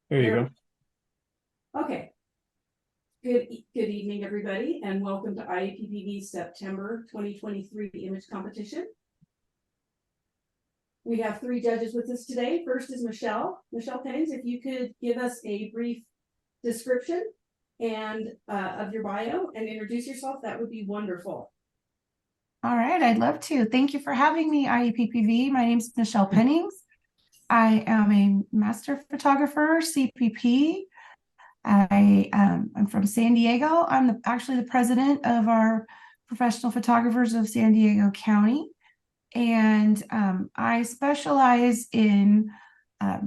There you go. Okay. Good evening, everybody, and welcome to IEPPV September 2023 image competition. We have three judges with us today. First is Michelle Pennings. If you could give us a brief description and of your bio and introduce yourself, that would be wonderful. All right, I'd love to. Thank you for having me, IEPPV. My name is Michelle Pennings. I am a master photographer, CPP. I'm from San Diego. I'm actually the president of our professional photographers of San Diego County. And I specialize in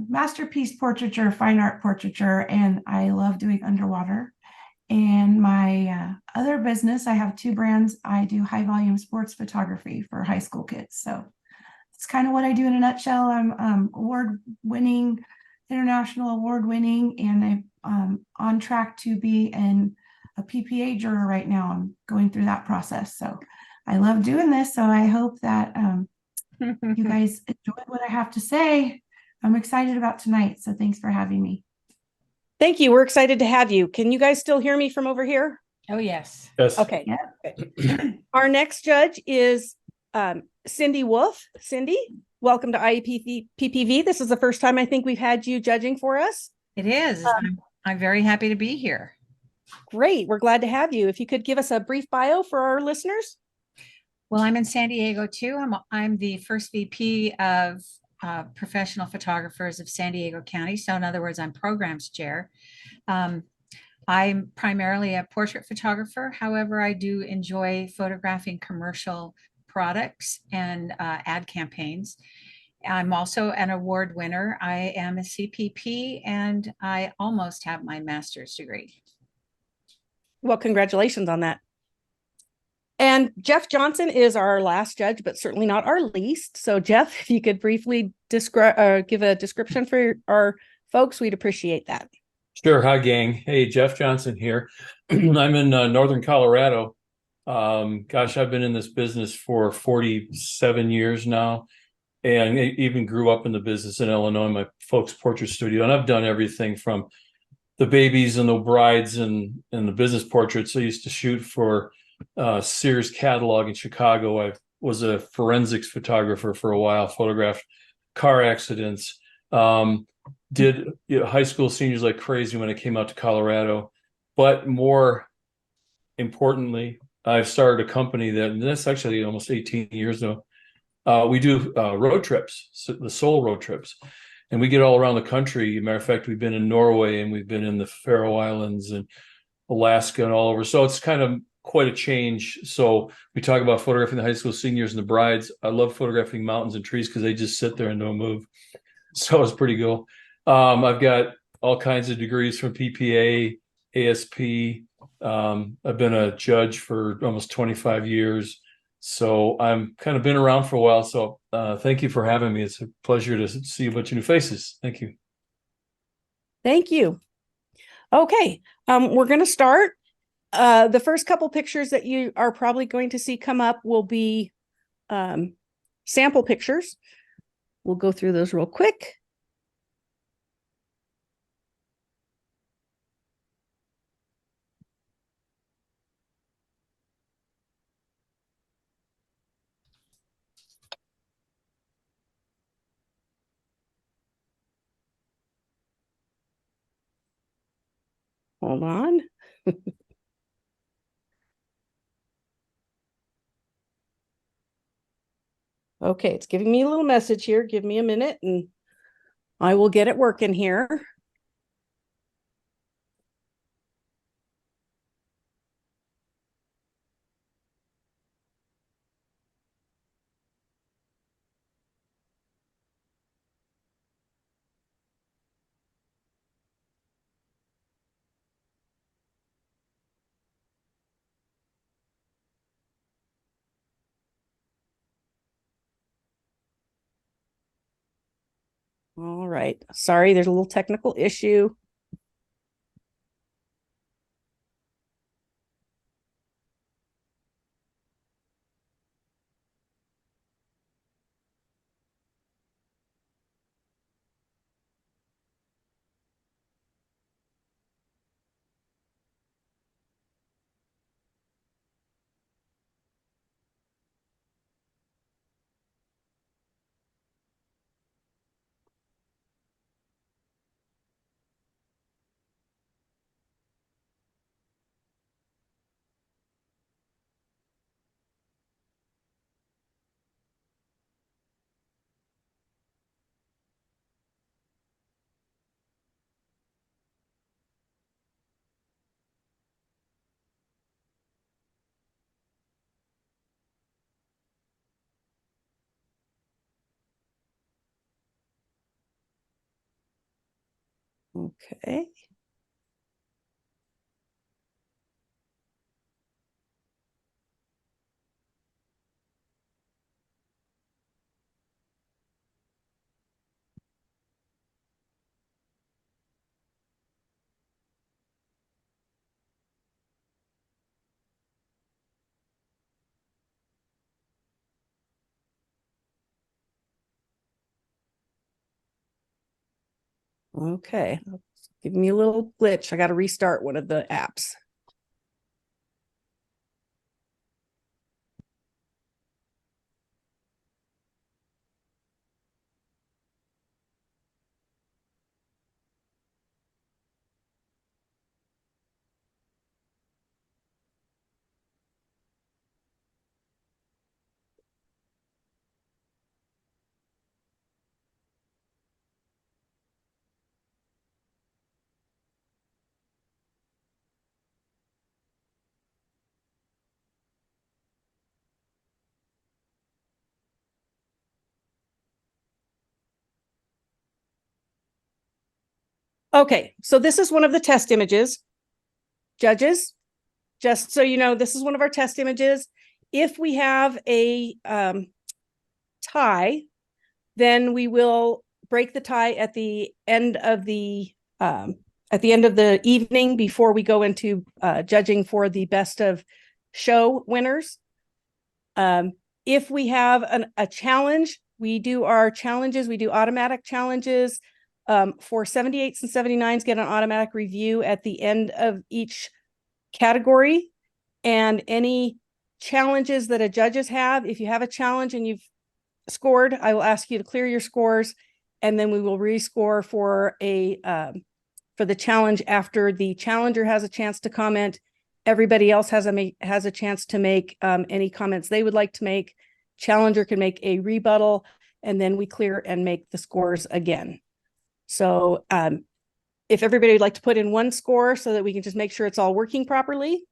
masterpiece portraiture, fine art portraiture, and I love doing underwater. And my other business, I have two brands. I do high volume sports photography for high school kids. So it's kind of what I do in a nutshell. I'm award-winning, international award-winning, and I'm on track to be a PPA juror right now. I'm going through that process. So I love doing this. So I hope that you guys enjoy what I have to say. I'm excited about tonight. So thanks for having me. Thank you. We're excited to have you. Can you guys still hear me from over here? Oh, yes. Yes. Okay. Yeah. Our next judge is Cindy Wolf. Cindy, welcome to IEPPV. This is the first time I think we've had you judging for us. It is. I'm very happy to be here. Great. We're glad to have you. If you could give us a brief bio for our listeners. Well, I'm in San Diego too. I'm the first VP of professional photographers of San Diego County. So in other words, I'm programs chair. I'm primarily a portrait photographer. However, I do enjoy photographing commercial products and ad campaigns. I'm also an award winner. I am a CPP and I almost have my master's degree. Well, congratulations on that. And Jeff Johnson is our last judge, but certainly not our least. So Jeff, if you could briefly describe, give a description for our folks, we'd appreciate that. Sure. Hi, gang. Hey, Jeff Johnson here. I'm in northern Colorado. Gosh, I've been in this business for 47 years now, and I even grew up in the business in Illinois, my folks' portrait studio. And I've done everything from the babies and the brides and the business portraits. I used to shoot for Sears catalog in Chicago. I was a forensics photographer for a while, photographed car accidents. Did high school seniors like crazy when I came out to Colorado. But more importantly, I've started a company that's actually almost 18 years now. We do road trips, so the soul road trips, and we get all around the country. Matter of fact, we've been in Norway and we've been in the Faroe Islands and Alaska and all over. So it's kind of quite a change. So we talk about photographing the high school seniors and the brides. I love photographing mountains and trees because they just sit there and don't move. So it's pretty cool. I've got all kinds of degrees from PPA, ASP. I've been a judge for almost 25 years. So I'm kind of been around for a while. So thank you for having me. It's a pleasure to see a bunch of new faces. Thank you. Thank you. Okay, we're going to start. The first couple pictures that you are probably going to see come up will be sample pictures. We'll go through those real quick. Hold on. Okay, it's giving me a little message here. Give me a minute and I will get it working here. All right. Sorry, there's a little technical issue. Okay. Okay, give me a little glitch. I got to restart one of the apps. Okay, so this is one of the test images. Judges, just so you know, this is one of our test images. If we have a tie, then we will break the tie at the end of the evening before we go into judging for the best of show winners. If we have a challenge, we do our challenges. We do automatic challenges. For 78s and 79s, get an automatic review at the end of each category. And any challenges that a judges have, if you have a challenge and you've scored, I will ask you to clear your scores, and then we will rescore for the challenge after the challenger has a chance to comment. Everybody else has a chance to make any comments they would like to make. Challenger can make a rebuttal, and then we clear and make the scores again. So if everybody would like to put in one score so that we can just make sure it's all working properly.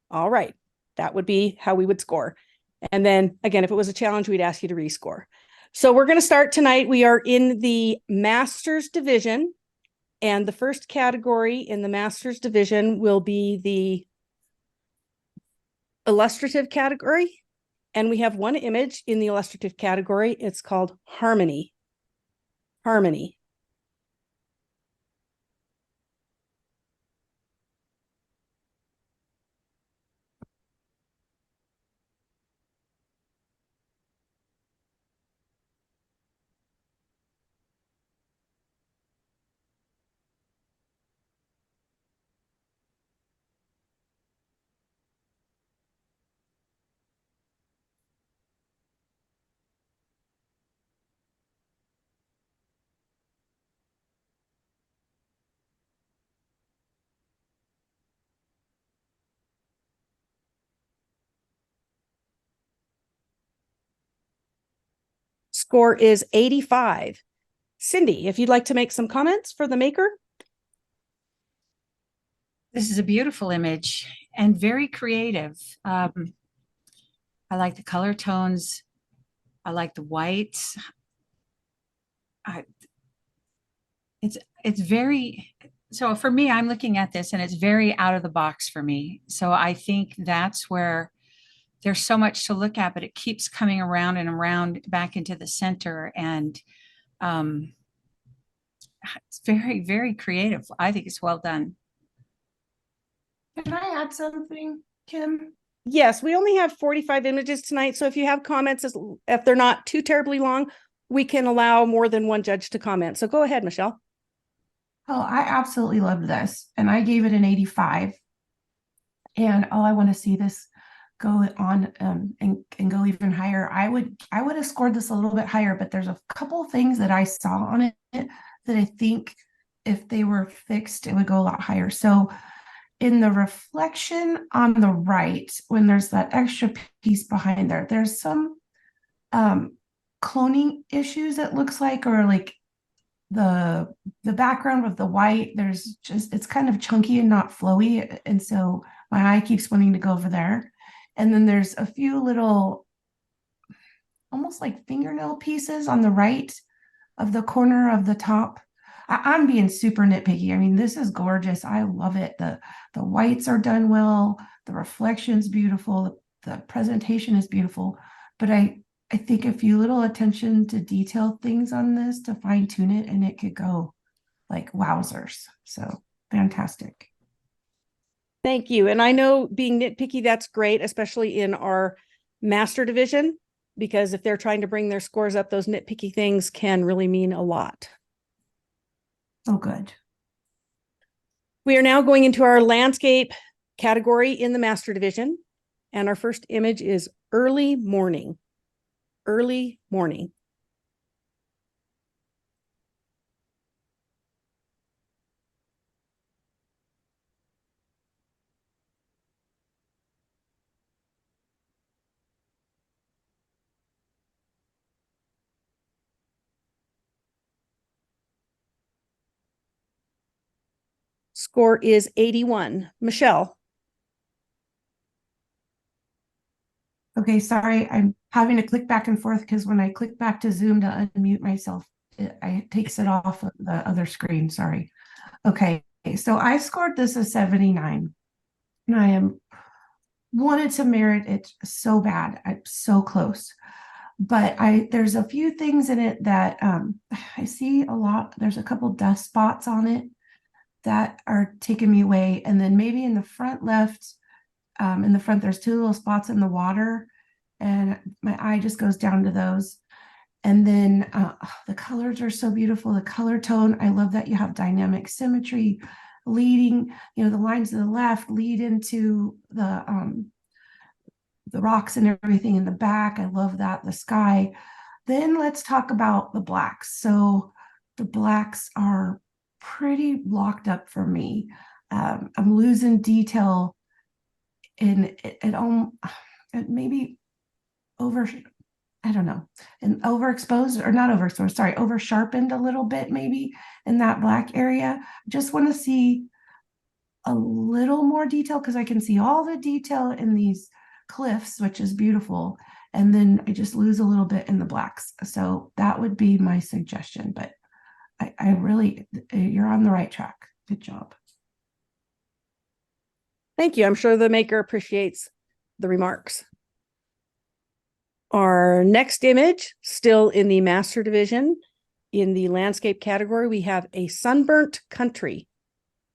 All right, that would be how we would score. And then again, if it was a challenge, we'd ask you to rescore. So we're going to start tonight. We are in the Masters division, and the first category in the Masters division will be the illustrative category. And we have one image in the illustrative category. It's called Harmony. Harmony. Score is 85. Cindy, if you'd like to make some comments for the maker. This is a beautiful image and very creative. I like the color tones. I like the whites. It's very, so for me, I'm looking at this and it's very out of the box for me. So I think that's where there's so much to look at, but it keeps coming around and around back into the center. And it's very, very creative. I think it's well done. Can I add something, Kim? Yes, we only have 45 images tonight. So if you have comments, if they're not too terribly long, we can allow more than one judge to comment. So go ahead, Michelle. Oh, I absolutely loved this, and I gave it an 85. And I want to see this go on and go even higher. I would have scored this a little bit higher, but there's a couple things that I saw on it that I think if they were fixed, it would go a lot higher. So in the reflection on the right, when there's that extra piece behind there, there's some cloning issues, it looks like, or like the background of the white, there's just, it's kind of chunky and not flowy. And so my eye keeps wanting to go over there. And then there's a few little, almost like fingernail pieces on the right of the corner of the top. I'm being super nitpicky. I mean, this is gorgeous. I love it. The whites are done well. The reflection's beautiful. The presentation is beautiful. But I think a few little attention to detail things on this to fine tune it, and it could go like wowzers. So fantastic. Thank you. And I know being nitpicky, that's great, especially in our master division, because if they're trying to bring their scores up, those nitpicky things can really mean a lot. So good. We are now going into our landscape category in the master division. And our first image is early morning. Early morning. Score is 81. Michelle. Okay, sorry, I'm having to click back and forth because when I click back to Zoom to unmute myself, it takes it off of the other screen. Sorry. Okay, so I scored this a 79. And I am wanted to merit it so bad. I'm so close. But there's a few things in it that I see a lot. There's a couple dust spots on it that are taking me away. And then maybe in the front left, in the front, there's two little spots in the water, and my eye just goes down to those. And then the colors are so beautiful. The color tone, I love that you have dynamic symmetry leading, the lines to the left lead into the rocks and everything in the back. I love that. The sky. Then let's talk about the blacks. So the blacks are pretty locked up for me. I'm losing detail in it maybe over, I don't know, and overexposed or not overexposed, sorry, over sharpened a little bit maybe in that black area. Just want to see a little more detail because I can see all the detail in these cliffs, which is beautiful. And then I just lose a little bit in the blacks. So that would be my suggestion. But I really, you're on the right track. Good job. Thank you. I'm sure the maker appreciates the remarks. Our next image, still in the master division, in the landscape category, we have a sunburnt country.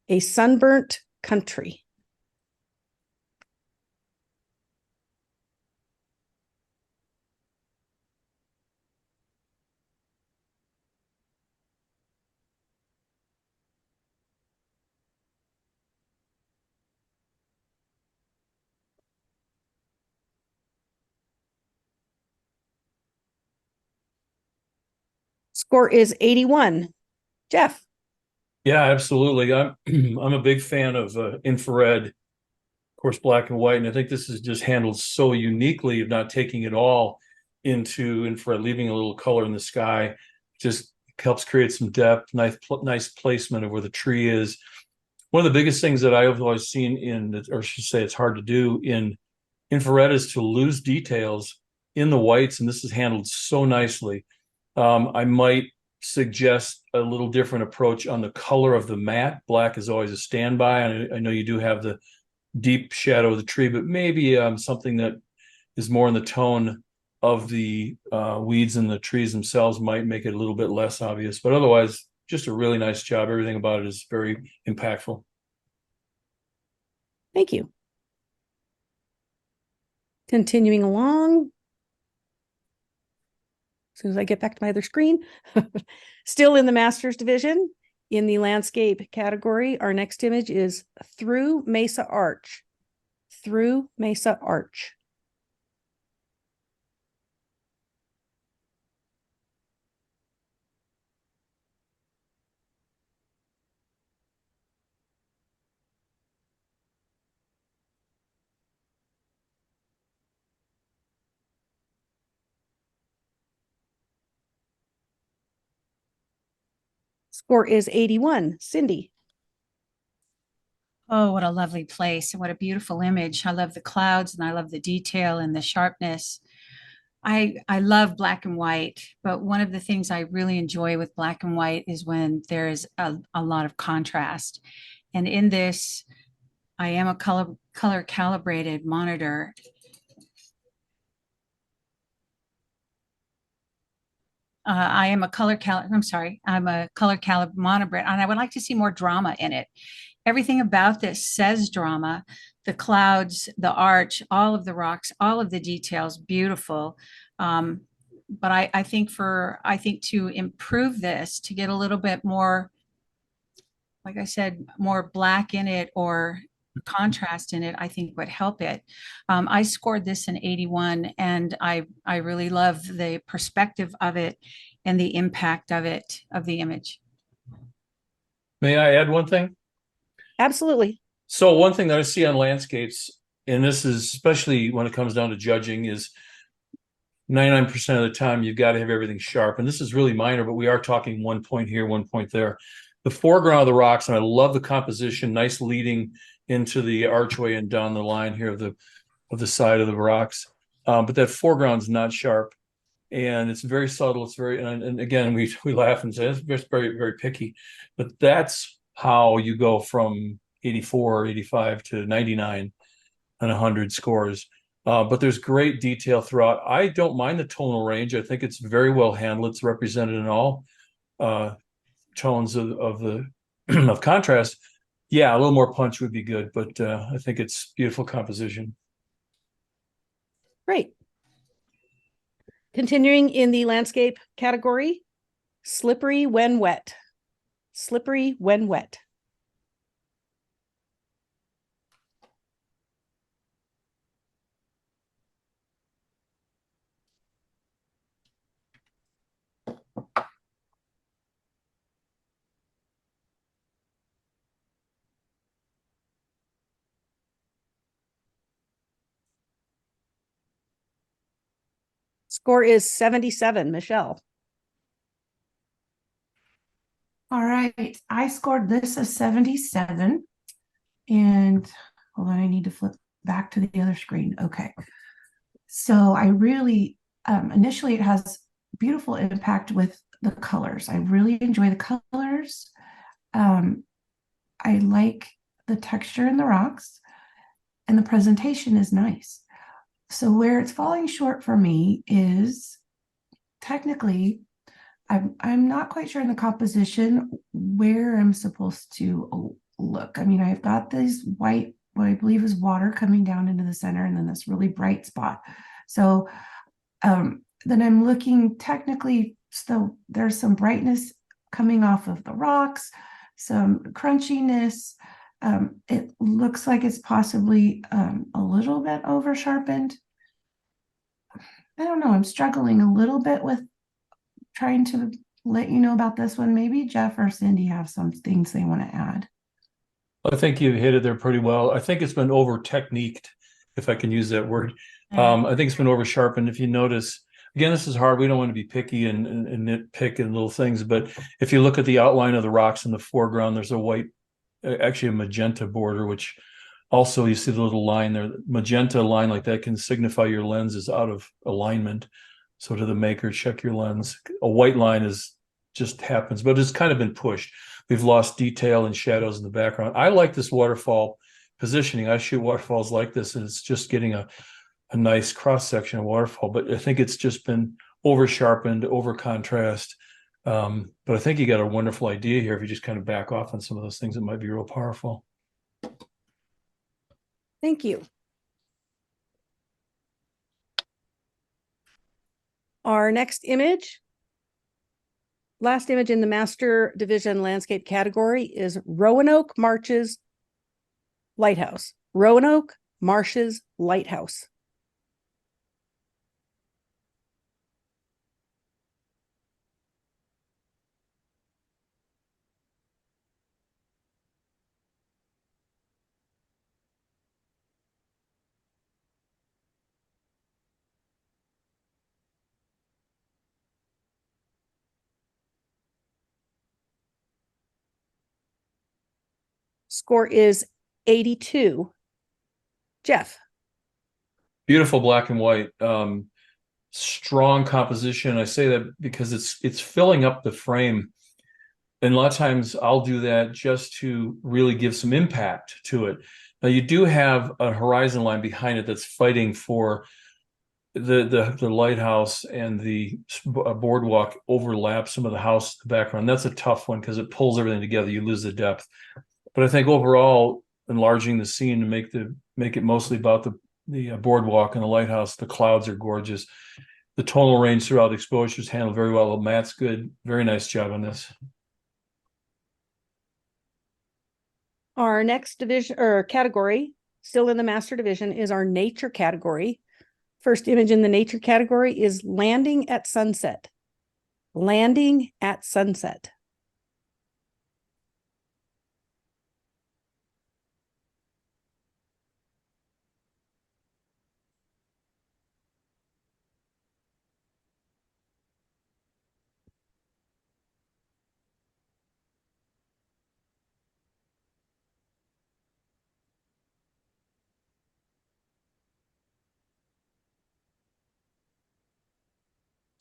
A sunburnt country. Score is 81. Jeff. Yeah, absolutely. I'm I'm a big fan of infrared, of course, black and white, and I think this is just handled so uniquely of not taking it all into infrared, leaving a little color in the sky. Just helps create some depth, nice placement of where the tree is. One of the biggest things that I've always seen or I should say it's hard to do in infrared is to lose details in the whites, and this is handled so nicely. I might suggest a little different approach on the color of the mat. Black is always a standby. I know you do have the deep shadow of the tree, but maybe something that is more in the tone of the weeds and the trees themselves might make it a little bit less obvious. But otherwise, just a really nice job. Everything about it is very impactful. Thank you. Continuing along. As soon as I get back to my other screen. Still in the Masters division, in the landscape category, our next image is Through Mesa Arch. Through Mesa Arch. Score is 81. Cindy. Oh, what a lovely place and what a beautiful image. I love the clouds and I love the detail and the sharpness. I love black and white, but one of the things I really enjoy with black and white is when there is a lot of contrast. And in this, I am a color calibrated monitor. I am a I'm sorry, I'm a color calibrated monitor, and I would like to see more drama in it. Everything about this says drama. The clouds, the arch, all of the rocks, all of the details, beautiful. But I think to improve this, to get a little bit more, like I said, more black in it or contrast in it, I think would help it. I scored this an 81, and I really love the perspective of it and the impact of it, of the image. May I add one thing? Absolutely. So one thing that I see on landscapes, and this is especially when it comes down to judging, is 99% of the time you've got to have everything sharp. And this is really minor, but we are talking 1 point here, 1 point there. The foreground of the rocks, and I love the composition, nice leading into the archway and down the line here of the side of the rocks. But that foreground's not sharp, and it's very subtle. It's very, and again, we laugh and say it's just very, very picky. But that's how you go from 84, 85 to 99 and 100 scores. But there's great detail throughout. I don't mind the tonal range. I think it's very well handled. It's represented in all tones of the of contrast. Yeah, a little more punch would be good, but I think it's beautiful composition. Great. Continuing in the landscape category, slippery when wet. Slippery when wet. Score is 77, Michelle. All right, I scored this a 77. And hold on, I need to flip back to the other screen. Okay. So I really, initially it has beautiful impact with the colors. I really enjoy the colors. I like the texture in the rocks, and the presentation is nice. So where it's falling short for me is technically, I'm not quite sure in the composition where I'm supposed to look. I mean, I've got this white, what I believe is water coming down into the center, and then this really bright spot. So then I'm looking technically, so there's some brightness coming off of the rocks, some crunchiness. It looks like it's possibly a little bit over sharpened. I don't know. I'm struggling a little bit with trying to let you know about this one. Maybe Jeff or Cindy have some things they want to add. I think you hit it there pretty well. I think it's been over techniqued, if I can use that word. I think it's been over sharpened. If you notice, again, this is hard. We don't want to be picky and nitpick and little things, but if you look at the outline of the rocks in the foreground, there's a white, actually a magenta border, which also you see the little line there. Magenta line like that can signify your lens is out of alignment. So to the maker, check your lens. A white line is just happens, but it's kind of been pushed. We've lost detail and shadows in the background. I like this waterfall positioning. I shoot waterfalls like this, and it's just getting a nice cross section of waterfall. But I think it's just been over sharpened, over contrast. But I think you got a wonderful idea here if you just kind of back off on some of those things that might be real powerful. Thank you. Our next image, last image in the Master Division Landscape category is Roanoke Marshes Lighthouse. Roanoke Marshes Lighthouse. Score is 82. Jeff. Beautiful black and white. Strong composition. I say that because it's filling up the frame. And a lot of times I'll do that just to really give some impact to it. Now you do have a horizon line behind it that's fighting for the lighthouse, and the boardwalk overlap some of the house in the background. That's a tough one because it pulls everything together. You lose the depth. But I think overall, enlarging the scene to make it mostly about the boardwalk and the lighthouse. The clouds are gorgeous. The tonal range throughout the exposure is handled very well. Matt's good. Very nice job on this. Our next division or category, still in the master division, is our nature category. First image in the nature category is landing at sunset. Landing at sunset.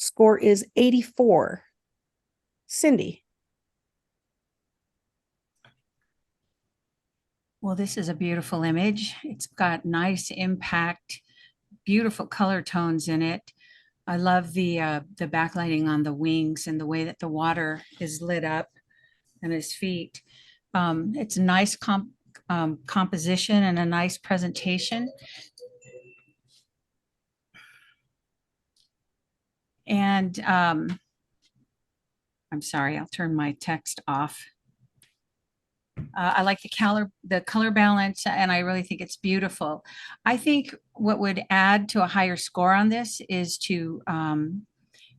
Score is 84. Cindy. Well, this is a beautiful image. It's got nice impact, beautiful color tones in it. I love the backlighting on the wings and the way that the water is lit up and his feet. It's a nice composition and a nice presentation. And I'm sorry, I'll turn my text off. I like the color balance, and I really think it's beautiful. I think what would add to a higher score on this is to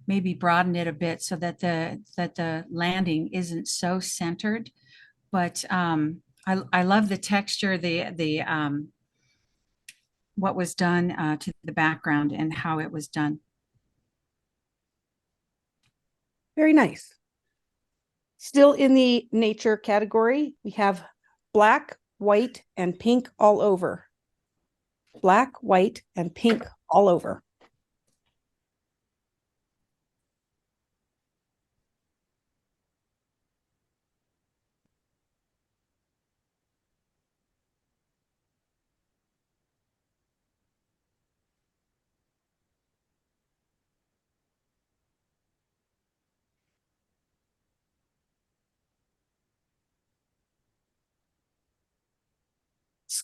maybe broaden it a bit so that the landing isn't so centered. But I love the texture, what was done to the background and how it was done. Very nice. Still in the nature category, we have black, white, and pink all over. Black, white, and pink all over.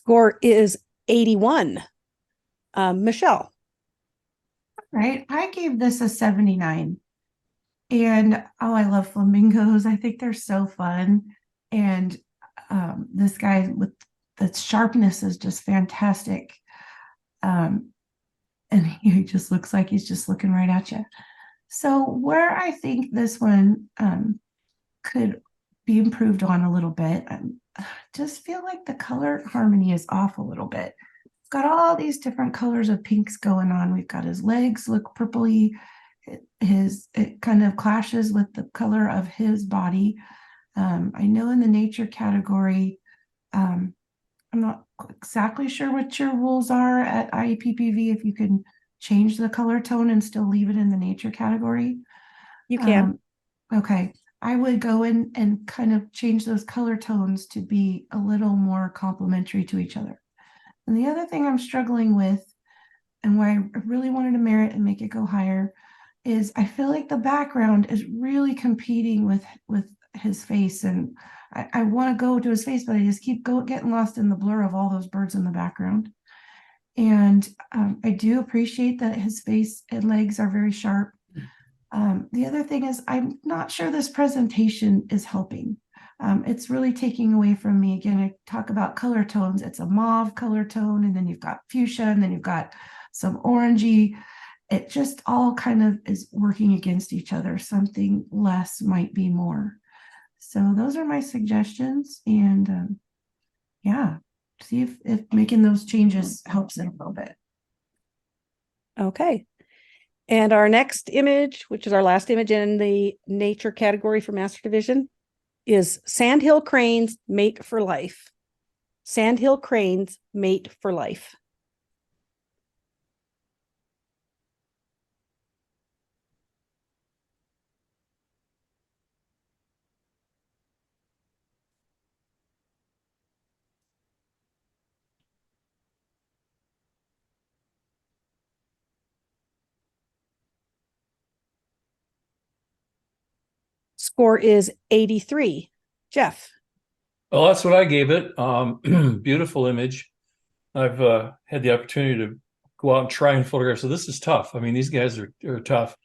Score is 81. Michelle. Right. I gave this a 79. And oh, I love flamingos. I think they're so fun. And this guy with the sharpness is just fantastic. And he just looks like he's just looking right at you. So where I think this one could be improved on a little bit, I just feel like the color harmony is off a little bit. It's got all these different colors of pinks going on. We've got his legs look purpley. It kind of clashes with the color of his body. I know in the nature category, I'm not exactly sure what your rules are at IEPPV, if you can change the color tone and still leave it in the nature category. You can. Okay. I would go in and kind of change those color tones to be a little more complementary to each other. And the other thing I'm struggling with, and why I really wanted to merit and make it go higher, is I feel like the background is really competing with his face, and I want to go to his face, but I just keep getting lost in the blur of all those birds in the background. And I do appreciate that his face and legs are very sharp. The other thing is I'm not sure this presentation is helping. It's really taking away from me. Again, I talk about color tones. It's a mauve color tone, and then you've got fuchsia, and then you've got some orangey. It just all kind of is working against each other. Something less might be more. So those are my suggestions. And yeah, see if making those changes helps it a little bit. Okay. And our next image, which is our last image in the nature category for Master Division, is Sandhill Cranes Mate for Life. Sandhill cranes mate for life. Score is 83. Jeff. Well, that's what I gave it. Beautiful image. I've had the opportunity to go out and try and photograph. So this is tough. I mean, these guys are tough.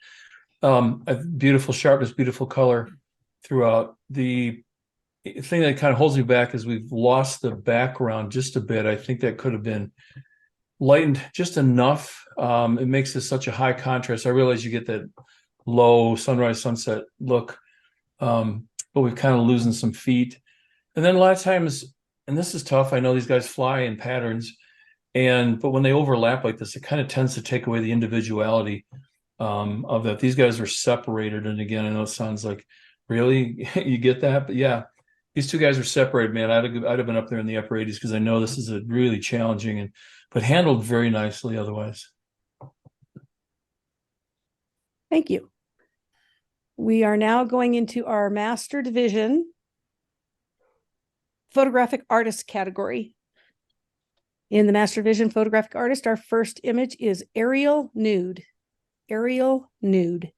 Beautiful sharpness, beautiful color throughout. The thing that kind of holds me back is we've lost the background just a bit. I think that could have been lightened just enough. It makes this such a high contrast. I realize you get that low sunrise sunset look, but we've kind of losing some feet. And then a lot of times, and this is tough, I know these guys fly in patterns, but when they overlap like this, it kind of tends to take away the individuality of that. These guys are separated. And again, I know it sounds like, really, you get that? But yeah, these two guys are separated, man. I'd have been up there in the upper 80s because I know this is a really challenging but handled very nicely otherwise. Thank you. We are now going into our Master Division Photographic Artist category. In the Master Division Photographic Artist, our first image is Aerial Nude. Aerial Nude.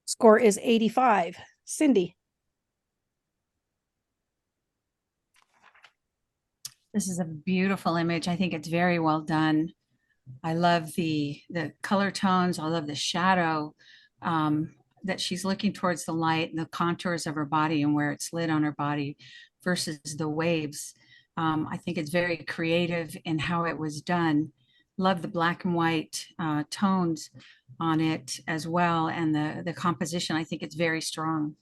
Score is 85. Cindy. This is a beautiful image. I think it's very well done. I love the color tones. I love the shadow that she's looking towards the light and the contours of her body and where it's lit on her body versus the waves. I think it's very creative in how it was done. Love the black and white tones on it as well. And the composition, I think it's very strong.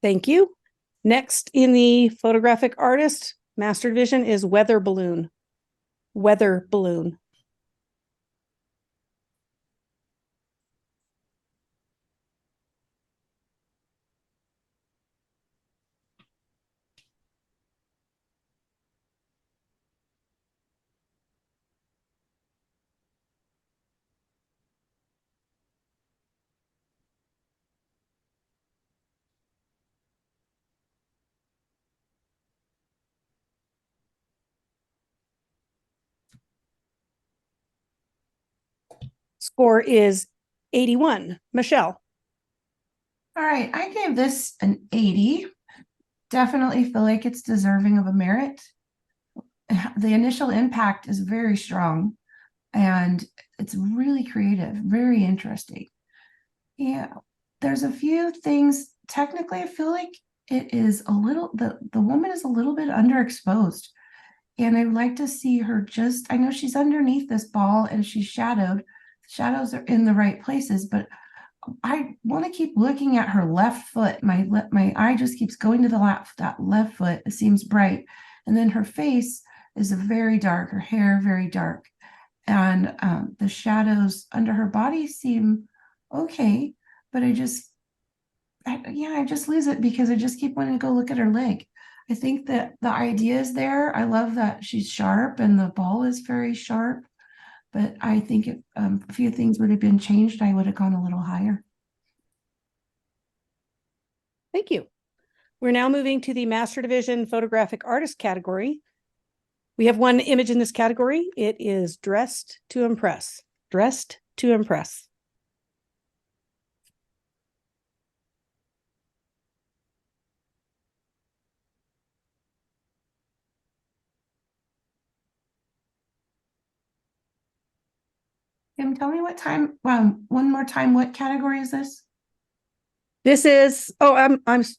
Thank you. Next in the Photographic Artist Master Division is Weather Balloon. Weather Balloon. Score is 81. Michelle. All right, I gave this an 80. Definitely feel like it's deserving of a merit. The initial impact is very strong and it's really creative, very interesting. Yeah, there's a few things. Technically, I feel like it is a little, the woman is a little bit underexposed. And I would like to see her I know she's underneath this ball and she's shadowed. Shadows are in the right places, but I want to keep looking at her left foot. My eye just keeps going to that left foot. It seems bright. And then her face is very dark, her hair very dark. And the shadows under her body seem okay, but I just lose it because I just keep wanting to go look at her leg. I think that the idea is there. I love that she's sharp and the ball is very sharp, but I think if a few things would have been changed, I would have gone a little higher. Thank you. We're now moving to the Master Division Photographic Artist category. We have one image in this category. It is Dressed to Impress. Dressed to Impress. Kim, tell me what time, one more time, what category is this? This is, I'm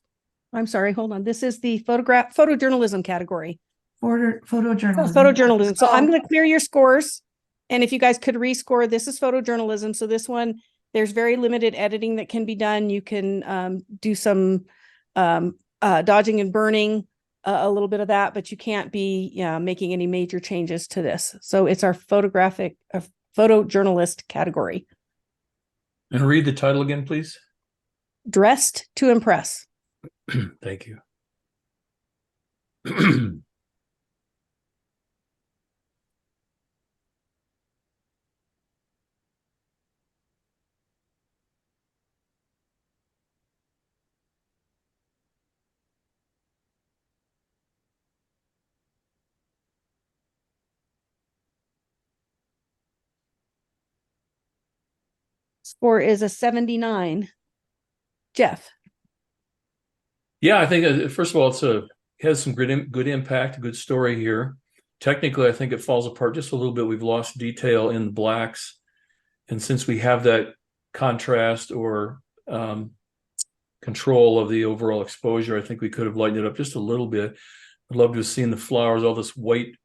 sorry, hold on. This is the photojournalism category. Photojournalism. Photojournalism. So I'm Oh. going to clear your scores. And if you guys could rescore, this is photojournalism. So this one, there's very limited editing that can be done. You can do some dodging and burning, a little bit of that, but you can't be making any major changes to this. So it's our photojournalist category. And read the title again, please. Dressed to impress. Thank you. Score is a 79. Jeff. Yeah, I think first of all, it has some good impact, good story here. Technically, I think it falls apart just a little bit. We've lost detail in the blacks, and since we have that contrast or control of the overall exposure, I think we could have lightened it up just a little bit. I'd love to have seen the flowers, all this white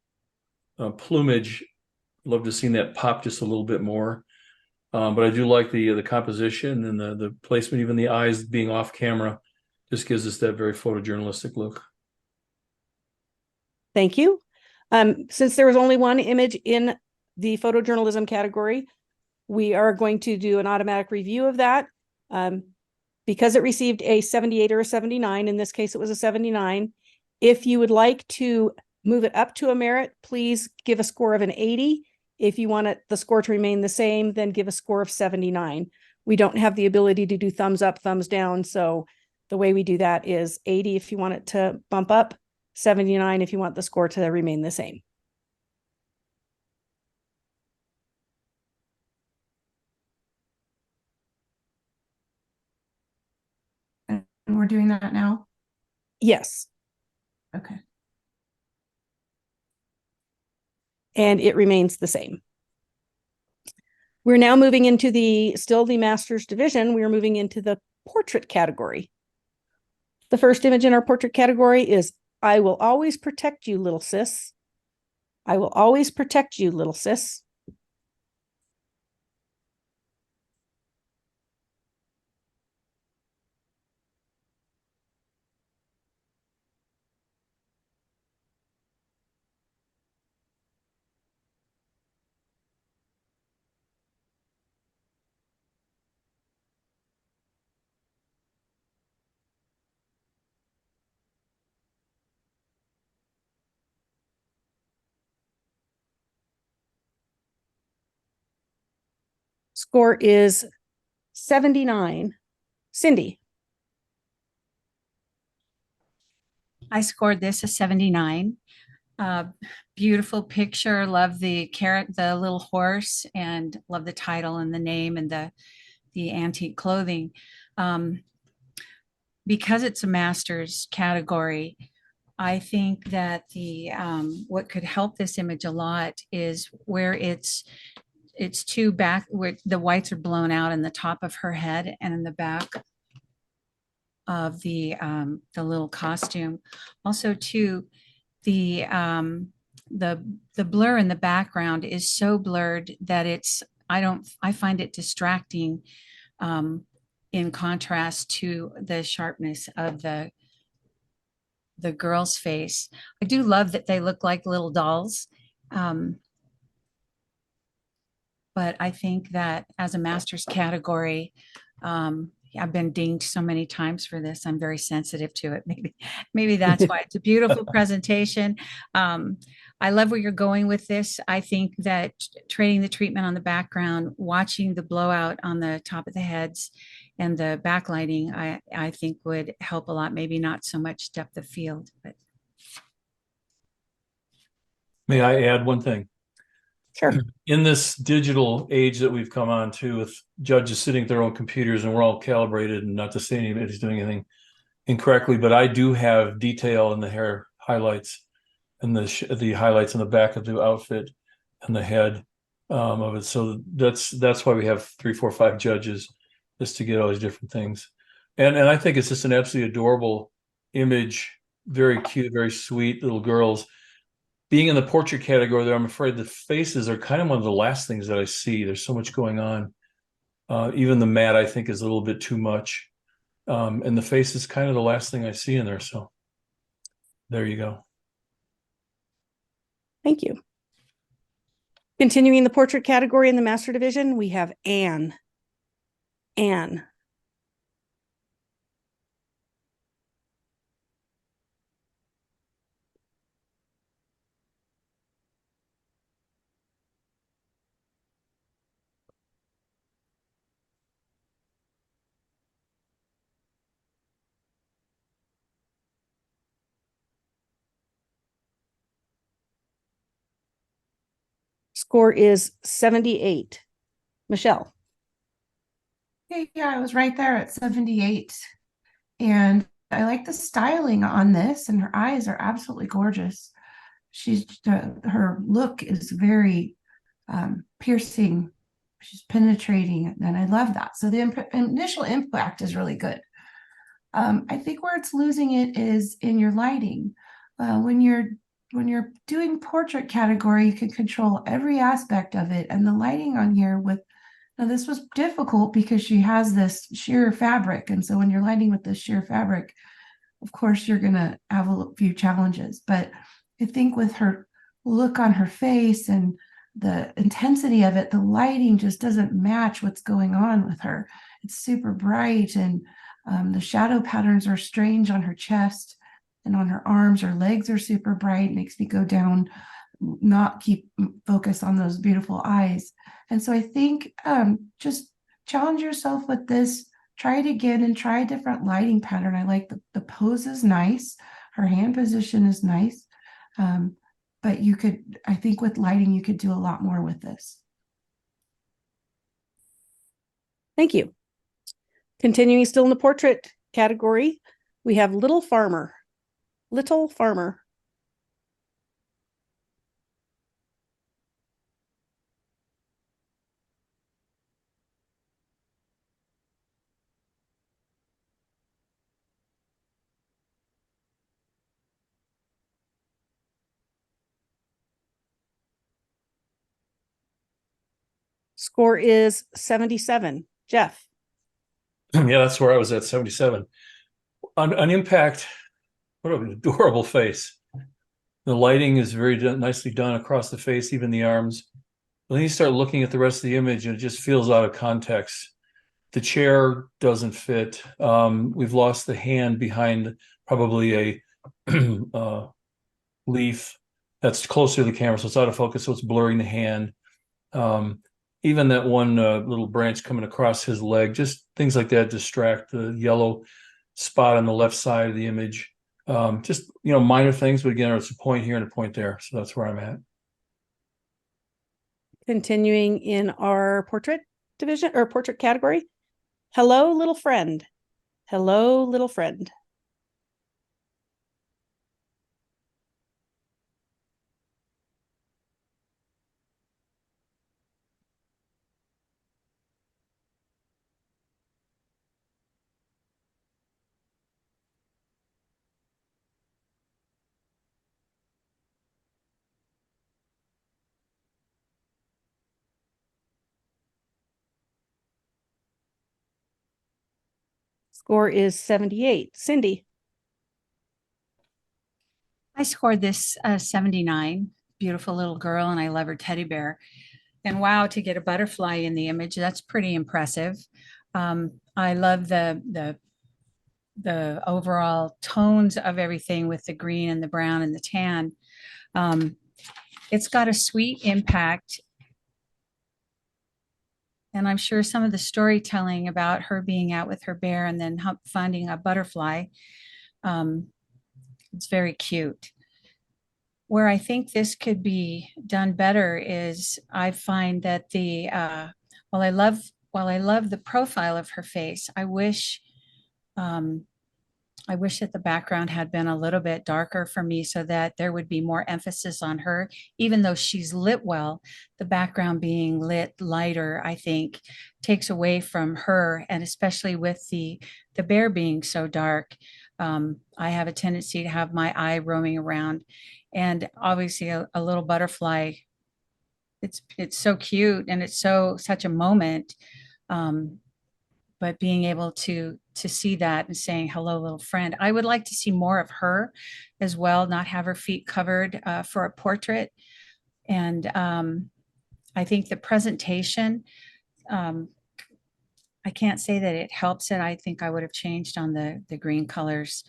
plumage. Love to have seen that pop just a little bit more. But I do like the composition and the placement, even the eyes being off camera, just gives us that very photojournalistic look. Thank you. Since there was only one image in the photojournalism category, we are going to do an automatic review of that. Because it received a 78 or a 79, in this case, it was a 79. If you would like to move it up to a merit, please give a score of an 80. If you want the score to remain the same, then give a score of 79. We don't have the ability to do thumbs up, thumbs down. So the way we do that is 80 if you want it to bump up, 79 if you want the score to remain the same. And we're doing that now? Yes. Okay. And it remains the same. We're now moving into still the master's division. We are moving into the portrait category. The first image in our portrait category is, I will always protect you, little sis. I will always protect you, little sis. Score is 79. Cindy. I scored this a 79. Beautiful picture. Love the little horse, and love the title and the name and the antique clothing. Because it's a master's category, I think that what could help this image a lot is where it's too back, where the whites are blown out in the top of her head and in the back of the little costume. Also too, the blur in the background is so blurred that I find it distracting in contrast to the sharpness of the girl's face. I do love that they look like little dolls. But I think that as a master's category, I've been dinged so many times for this. I'm very sensitive to it. Maybe that's why. It's a beautiful presentation. I love where you're going with this. I think that trading the treatment on the background, watching the blowout on the top of the heads and the backlighting, I think would help a lot. Maybe not so much depth of field, but. May I add one thing? Sure. In this digital age that we've come on to, with judges sitting at their own computers and we're all calibrated, and not to say anybody's doing anything incorrectly, but I do have detail in the hair highlights and the highlights in the back of the outfit and the head of it. So that's why we have 3, 4, 5 judges, just to get all these different things. And I think it's just an absolutely adorable image, very cute, very sweet little girls. being in the portrait category there, I'm afraid the faces are kind of one of the last things that I see. There's so much going on. Even the matte, I think, is a little bit too much. And the face is kind of the last thing I see in there. So there you go. Thank you. Continuing the portrait category in the master division, we have Anne. Anne. Score is 78. Michelle. Yeah, I was right there at 78. And I like the styling on this, and her eyes are absolutely gorgeous. Her look is very piercing. She's penetrating, and I love that. So the initial impact is really good. I think where it's losing it is in your lighting. When you're doing portrait category, you can control every aspect of it, and the lighting on here with now this was difficult because she has this sheer fabric, and so when you're lighting with this sheer fabric, of course you're gonna have a few challenges. But I think with her look on her face and the intensity of it, the lighting just doesn't match what's going on with her. It's super bright, and the shadow patterns are strange on her chest and on her arms. Her legs are super bright, makes me go down, not keep focus on those beautiful eyes. And so I think just challenge yourself with this. Try it again and try a different lighting pattern. I like the pose is nice. Her hand position is nice. But you could, I think with lighting, you could do a lot more with this. Thank you. Continuing still in the portrait category, we have Little Farmer. Little Farmer. Score is 77. Jeff. Yeah, that's where I was at, 77. On impact, what an adorable face. The lighting is very nicely done across the face, even the arms. But then you start looking at the rest of the image and it just feels out of context. The chair doesn't fit. We've lost the hand behind probably a leaf that's closer to the camera, so it's out of focus, so it's blurring the hand. Even that one little branch coming across his leg, just things like that distract. The yellow spot on the left side of the image. Just, minor things, but again, it's a point here and a point there. So that's where I'm at. Continuing in our portrait division or portrait category. Hello, little friend. Hello, little friend. Score is 78. Cindy. I scored this 79. Beautiful little girl, and I love her teddy bear. And wow, to get a butterfly in the image, that's pretty impressive. I love the overall tones of everything with the green and the brown and the tan. It's got a sweet impact. And I'm sure some of the storytelling about her being out with her bear and then finding a butterfly, it's very cute. Where I think this could be done better is I find that while I love the profile of her face, I wish that the background had been a little bit darker for me so that there would be more emphasis on her. Even though she's lit well, the background being lit lighter, I think, takes away from her. And especially with the bear being so dark, I have a tendency to have my eye roaming around. and obviously a little butterfly. It's so cute, and it's such a moment. But being able to see that and saying hello, little friend. I would like to see more of her as well, not have her feet covered for a portrait. And I think the presentation, I can't say that it helps it. I think I would have changed on the green colors.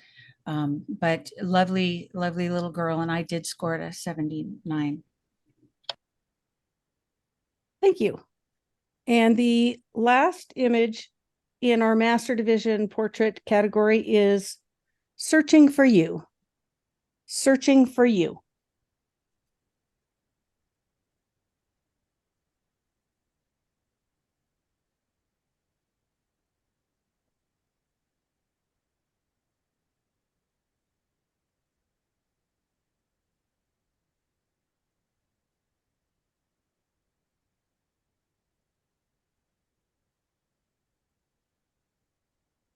But lovely, lovely little girl. And I did score it a 79. Thank you. And the last image in our Master Division portrait category is Searching for You. Searching for You.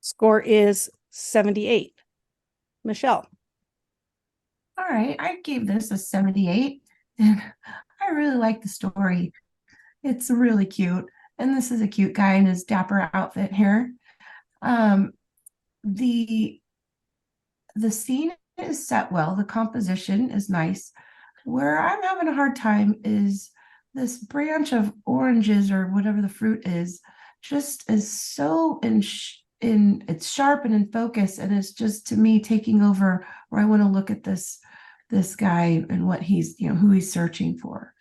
Score is 78. Michelle. All right, I gave this a 78, and I really like the story. It's really cute, and this is a cute guy in his dapper outfit here. The scene is set well, the composition is nice. Where I'm having a hard time is this branch of oranges or whatever the fruit is, just is so in it's sharp and in focus, and it's just to me taking over where I want to look at this guy and what he's, who he's searching for.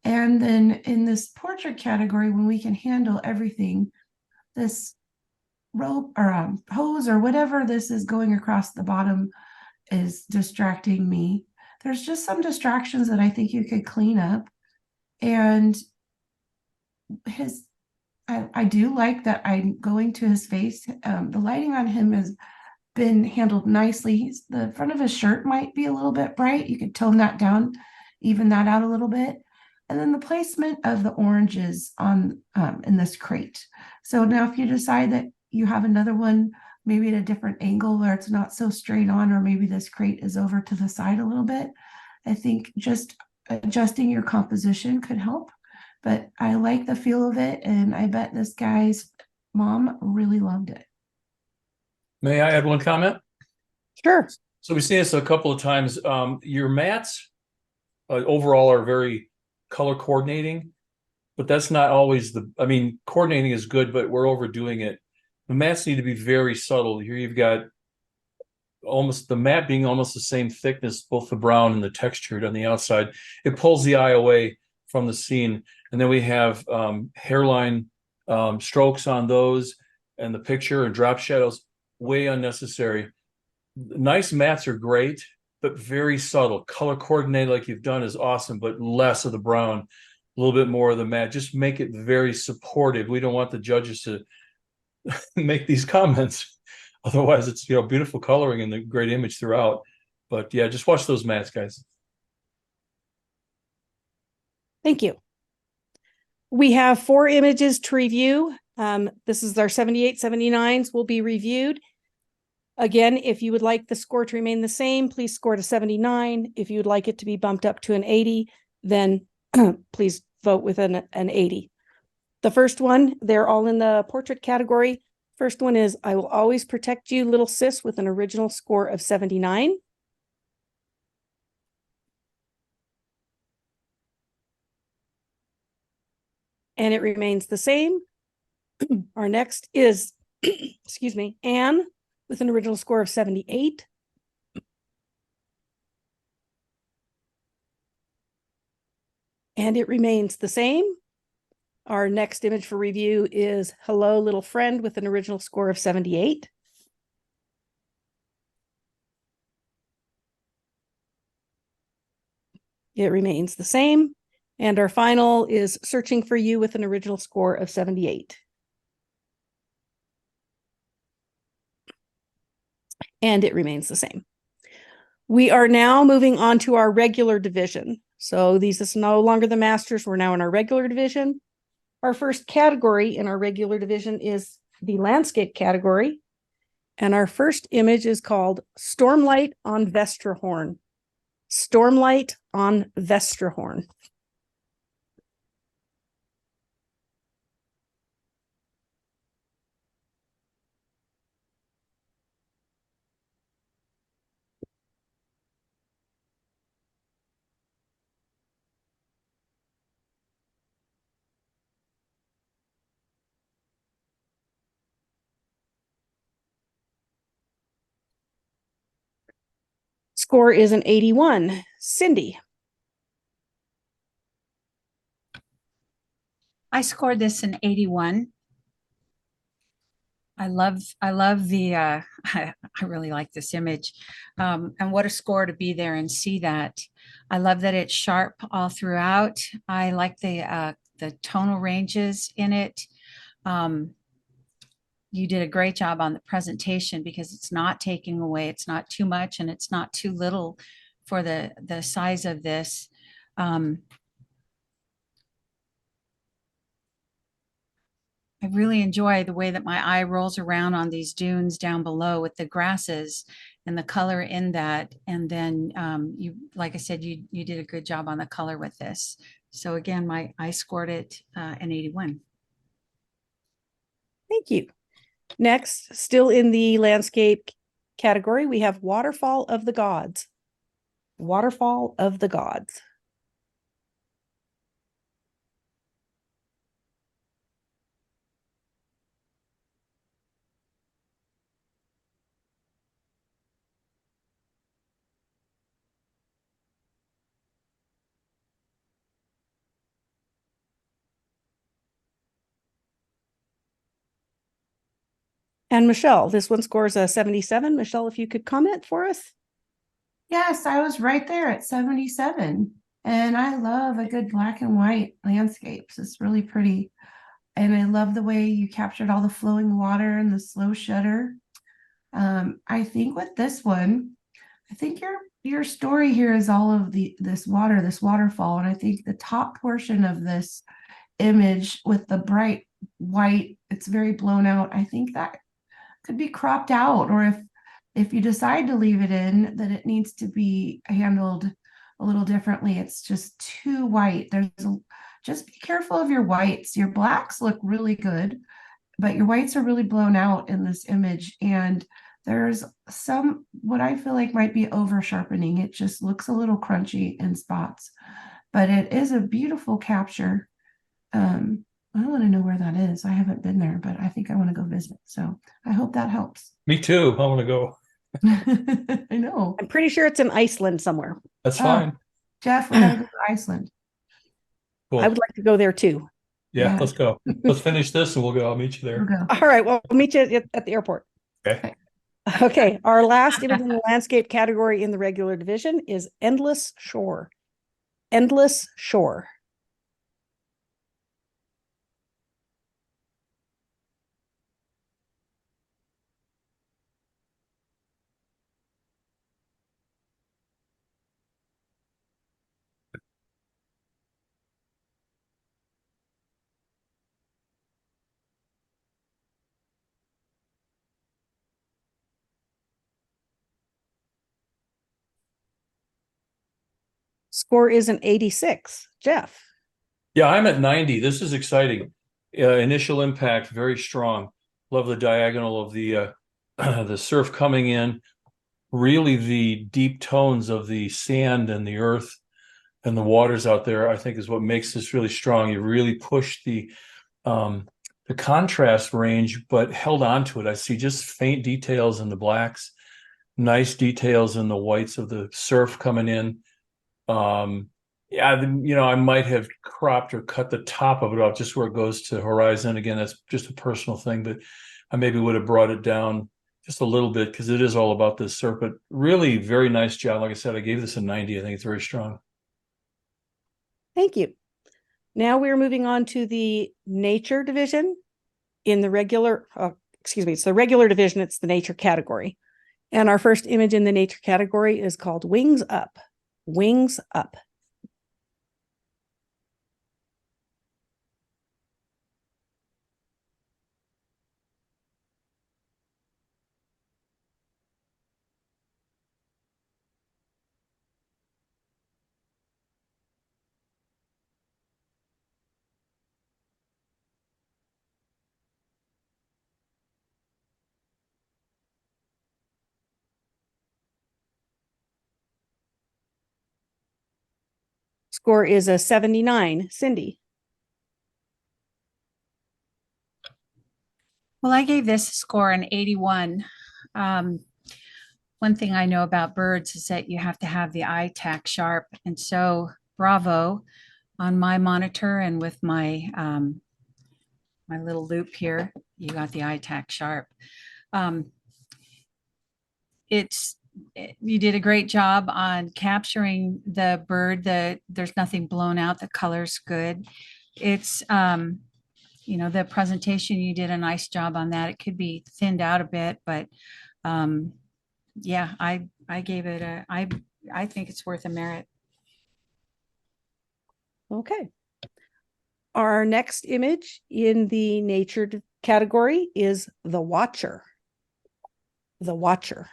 And then in this portrait category, when we can handle everything, this rope or hose or whatever this is going across the bottom is distracting me. There's just some distractions that I think you could clean up. And I do like that I'm going to his face. The lighting on him has been handled nicely. The front of his shirt might be a little bit bright. You could tone that down, even that out a little bit. And then the placement of the oranges on in this crate. So now if you decide that you have another one, maybe at a different angle where it's not so straight on, or maybe this crate is over to the side a little bit, I think just adjusting your composition could help. But I like the feel of it, and I bet this guy's mom really loved it. May I add one comment? Sure. So we've seen this a couple of times. Your mats overall are very color coordinating, but that's not always coordinating is good, but we're overdoing it. The mats need to be very subtle. Here you've got almost the mat being almost the same thickness, both the brown and the textured on the outside. It pulls the eye away from the scene. And then we have hairline strokes on those, and the picture and drop shadows, way unnecessary. Nice mats are great, but very subtle. Color coordinated like you've done is awesome, but less of the brown, a little bit more of the matte. Just make it very supportive. We don't want the judges to make these comments. Otherwise, it's beautiful coloring and the great image throughout. But yeah, just watch those mats, guys. Thank you. We have 4 images to review. This is our 78, 79s will be reviewed. Again, if you would like the score to remain the same, please score to 79. If you would like it to be bumped up to an 80, then please vote with an 80. The first one, they're all in the portrait category. First one is I Will Always Protect You, Little Sis, with an original score of 79. And it remains the same. Our next is, excuse me, Anne, with an original score of 78. And it remains the same. Our next image for review is Hello, Little Friend, with an original score of 78. It remains the same. And our final is Searching for You, with an original score of 78. And it remains the same. We are now moving on to our regular division. So these is no longer the masters. We're now in our regular division. Our first category in our regular division is the landscape category. And our first image is called Stormlight on Vestrahorn. Stormlight on Vesterhorn. Score is an 81. Cindy. I scored this an 81. I love the I really like this image. And what a score to be there and see that. I love that it's sharp all throughout. I like the tonal ranges in it. You did a great job on the presentation because it's not taking away, it's not too much and it's not too little for the size of this. I really enjoy the way that my eye rolls around on these dunes down below with the grasses and the color in that. And then you, like I said, you did a good job on the color with this. So again, I scored it an 81. Thank you. Next, still in the landscape category, we have Waterfall of the Gods. Waterfall of the Gods. And Michelle, this one scores a 77. Michelle, if you could comment for us. Yes, I was right there at 77. And I love a good black and white landscapes. It's really pretty. And I love the way you captured all the flowing water and the slow shutter. I think with this one, I think your story here is all of this water, this waterfall. And I think the top portion of this image with the bright white, it's very blown out. I think that could be cropped out, or if you decide to leave it in, that it needs to be handled a little differently. It's just too white. Just be careful of your whites. Your blacks look really good, but your whites are really blown out in this image. And there's some, what I feel like might be over sharpening. It just looks a little crunchy in spots, but it is a beautiful capture. I want to know where that is. I haven't been there, but I think I want to go visit. So I hope that helps. Me too. I want to go. I know. I'm pretty sure it's in Iceland somewhere. That's Oh, fine. Jeff, we got to go to Iceland. Cool. I would like to go there too. Yeah, Yeah. let's go. Let's finish this and we'll go. I'll meet you We'll there. go. All right, well, I'll meet you at the airport. Okay. Okay, our last image in the landscape category in the regular division is Endless Shore. Endless Shore. Score is an 86. Jeff. Yeah, I'm at 90. This is exciting. Initial impact, very strong. Love the diagonal of the the surf coming in. Really, the deep tones of the sand and the earth and the waters out there, I think, is what makes this really strong. You really push the contrast range, but held on to it. I see just faint details in the blacks, nice details in the whites of the surf coming in. Yeah, I might have cropped or cut the top of it off just where it goes to horizon. Again, that's just a personal thing, but I maybe would have brought it down just a little bit because it is all about this surf. But really, very nice job. Like I said, I gave this a 90. I think it's very strong. Thank you. Now we're moving on to the nature division in the regular, it's the regular division, it's the nature category. And our first image in the nature category is called Wings Up. Wings Up. Score is a 79. Cindy. Well, I gave this score an 81. One thing I know about birds is that you have to have the eye tack sharp. And so bravo on my monitor and with my my little loop here, you got the eye tack sharp. You did a great job on capturing the bird. There's nothing blown out. The color's good. It's the presentation, you did a nice job on that. It could be thinned out a bit, but yeah, I gave it I think it's worth a merit. Okay. Our next image in the nature category is the Watcher. The Watcher.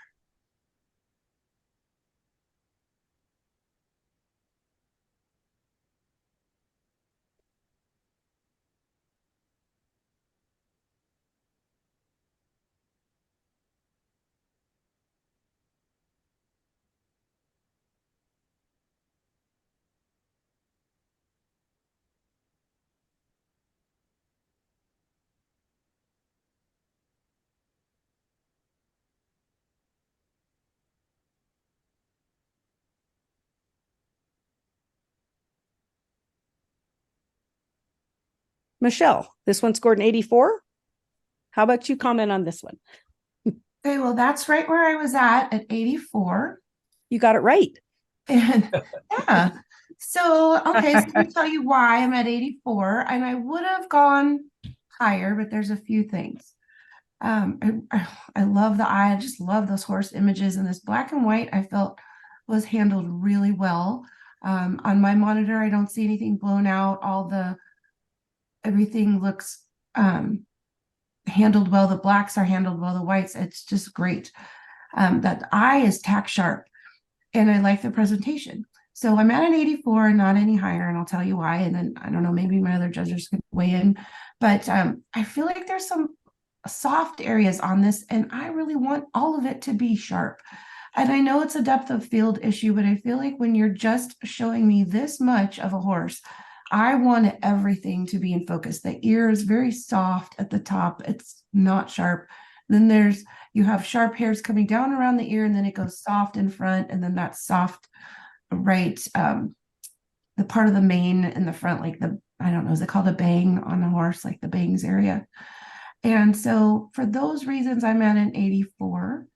Michelle, this one scored an 84. How about you comment on this one? Okay, well, that's right where I was at 84. You got it right. And yeah. So, okay, so let me tell you why I'm at 84. And I would have gone higher, but there's a few things. I love the eye. I just love those horse images, and this black and white I felt was handled really well. On my monitor, I don't see anything blown out. Everything looks handled well. The blacks are handled well. The whites, it's just great. That eye is tack sharp, and I like the presentation. So I'm at an 84 and not any higher, and I'll tell you why. And then I don't know, maybe my other judges could weigh in, but I feel like there's some soft areas on this, and I really want all of it to be sharp. And I know it's a depth of field issue, but I feel like when you're just showing me this much of a horse, I want everything to be in focus. The ear is very soft at the top. It's not sharp. Then you have sharp hairs coming down around the ear, and then it goes soft in front, and then that soft right, the part of the mane in the front, like I don't know, is it called a bang on a horse, like the bangs area? And so for those reasons, I'm at an 84.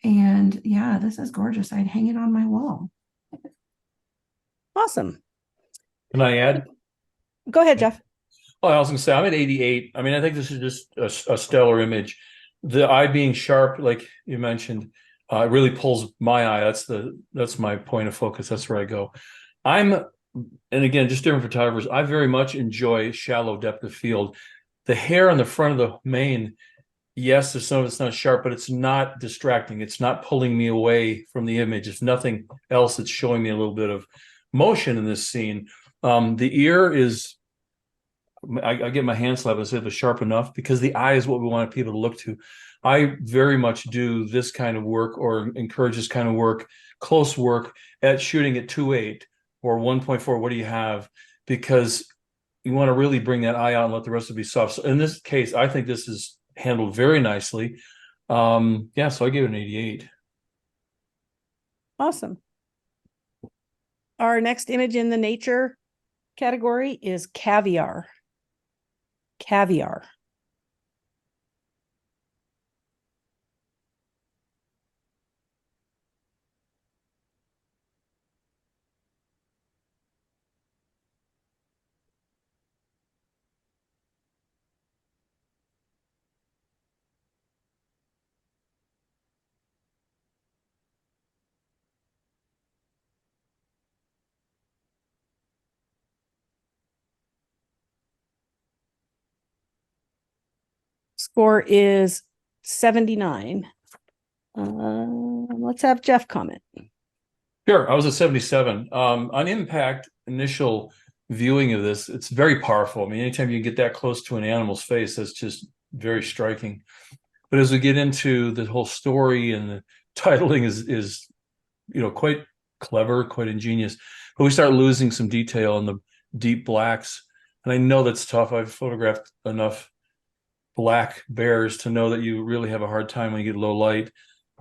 And yeah, this is gorgeous. I'd hang it on my wall. Awesome. Can I add? Go ahead, Jeff. Oh, I was going to say, I'm at 88. I mean, I think this is just a stellar image. The eye being sharp, like you mentioned, it really pulls my eye. That's my point of focus. That's where I go. And again, just different photographers, I very much enjoy shallow depth of field. The hair on the front of the mane, yes, there's some of it's not sharp, but it's not distracting. It's not pulling me away from the image. It's nothing else that's showing me a little bit of motion in this scene. The ear is, I get my hand slapped and say it was sharp enough, because the eye is what we want people to look to. I very much do this kind of work, or encourage this kind of work, close work, at shooting at 2.8 or 1.4. What do you have? Because you want to really bring that eye out and let the rest of it be soft. So in this case, I think this is handled very nicely. Yeah, so I give it an 88. Awesome. Our next image in the nature category is caviar. Caviar. Score is 79. Let's have Jeff comment. Sure, I was at 77. On impact, initial viewing of this, it's very powerful. I mean, anytime you get that close to an animal's face, that's just very striking. But as we get into the whole story, and the titling is quite clever, quite ingenious. But we start losing some detail in the deep blacks. And I know that's tough. I've photographed enough black bears to know that you really have a hard time when you get low light.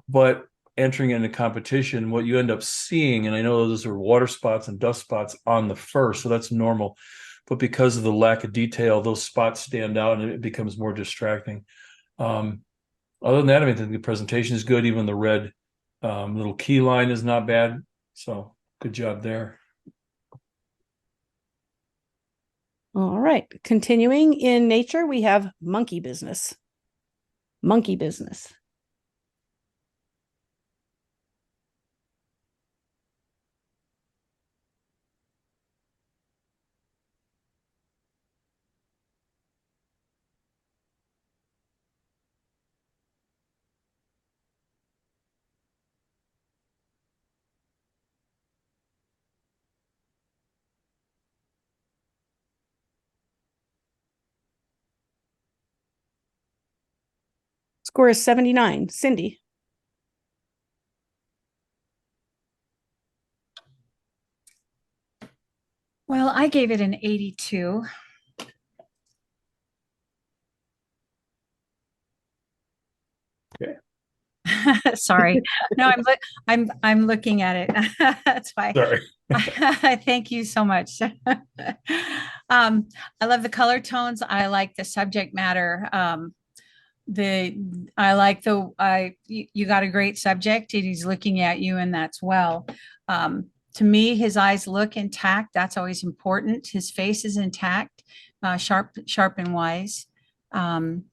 But entering into competition, what you end up seeing, and I know those are water spots and dust spots on the fur, so that's normal. But because of the lack of detail, those spots stand out and it becomes more distracting. Other than that, I mean, I think the presentation is good. Even the red little key line is not bad. So good job there. All right. Continuing in nature, we have monkey business. Monkey business. Score is 79. Cindy. Well, I gave it an 82. Okay. Sorry. No, I'm looking at it. That's why. Sorry. Thank you so much. I love the color tones. I like the subject matter. You got a great subject and he's looking at you, and that's well. To me, his eyes look intact. That's always important. His face is intact, sharp and wise. And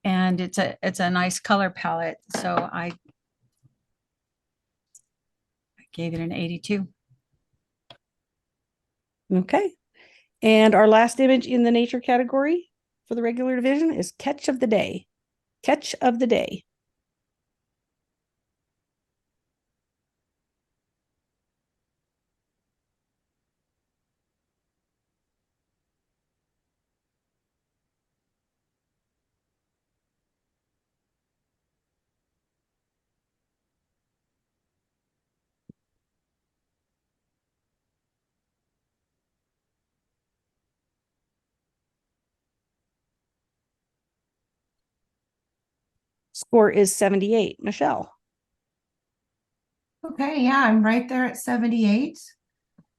it's a nice color palette. So I gave it an 82. Okay. And our last image in the nature category for the regular division is catch of the day. Catch of the day. Score is 78. Michelle. Okay, yeah, I'm right there at 78.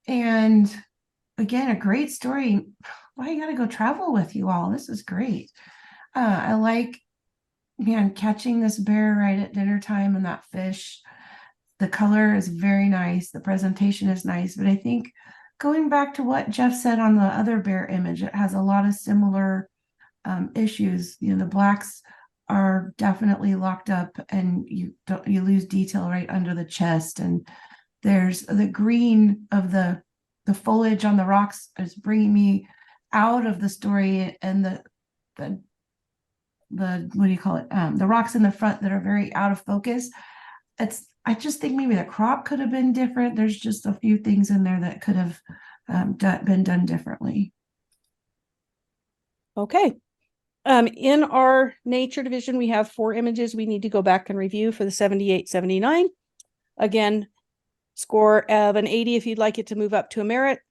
And again, a great story. Why you gotta go travel with you all? This is great. I like, man, catching this bear right at dinner time and that fish. The color is very nice. The presentation is nice. But I think going back to what Jeff said on the other bear image, it has a lot of similar issues. You know, the blacks are definitely locked up, and you lose detail right under the chest. And there's the green of the foliage on the rocks is bringing me out of the story, and the what do you call it? The rocks in the front that are very out of focus. I just think maybe the crop could have been different. There's just a few things in there that could have been done differently. Okay. In our nature division, we have 4 images we need to go back and review for the 78, 79. Again, score of an 80 if you'd like it to move up to a merit,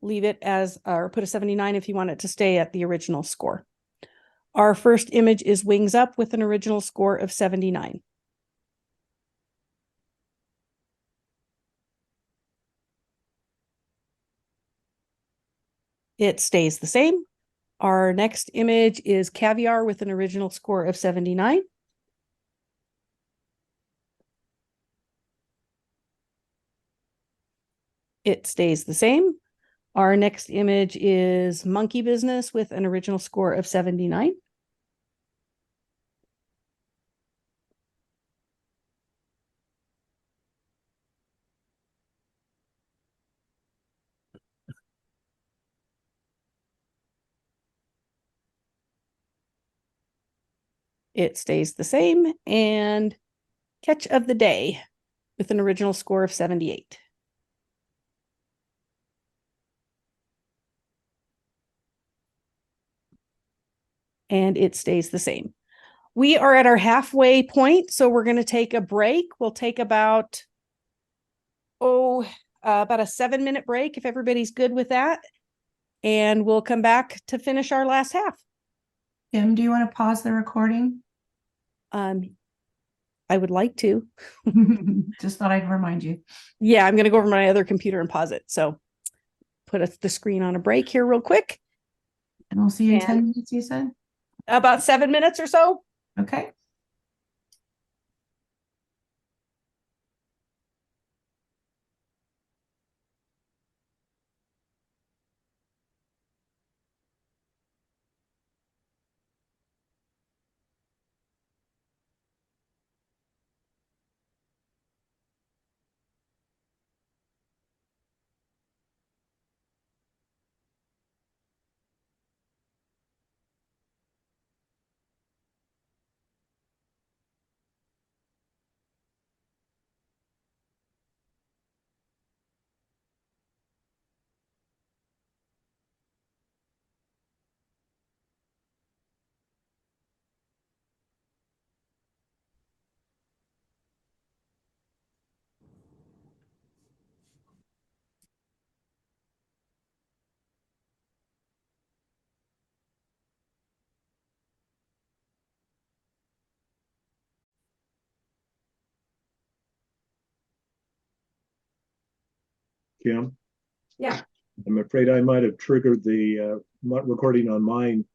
leave it as, or put a 79 if you want it to stay at the original score. Our first image is Wings Up with an original score of 79. It stays the same. Our next image is Caviar with an original score of 79. It stays the same. Our next image is Monkey Business with an original score of 79. It stays the same. And Catch of the Day with an original score of 78. And it stays the same. we are at our halfway point, so we're going to take a break. We'll take about a 7-minute break if everybody's good with that. And we'll come back to finish our last half. Kim, do you want to pause the recording? I would like to. Just thought I'd remind you. Yeah, I'm going to go over my other computer and pause it. So put the screen on a break here real quick. And we'll see you in And- 10 minutes, you said? About 7 minutes or so. Okay. Kim? Yeah. I'm afraid I might have triggered the recording on mine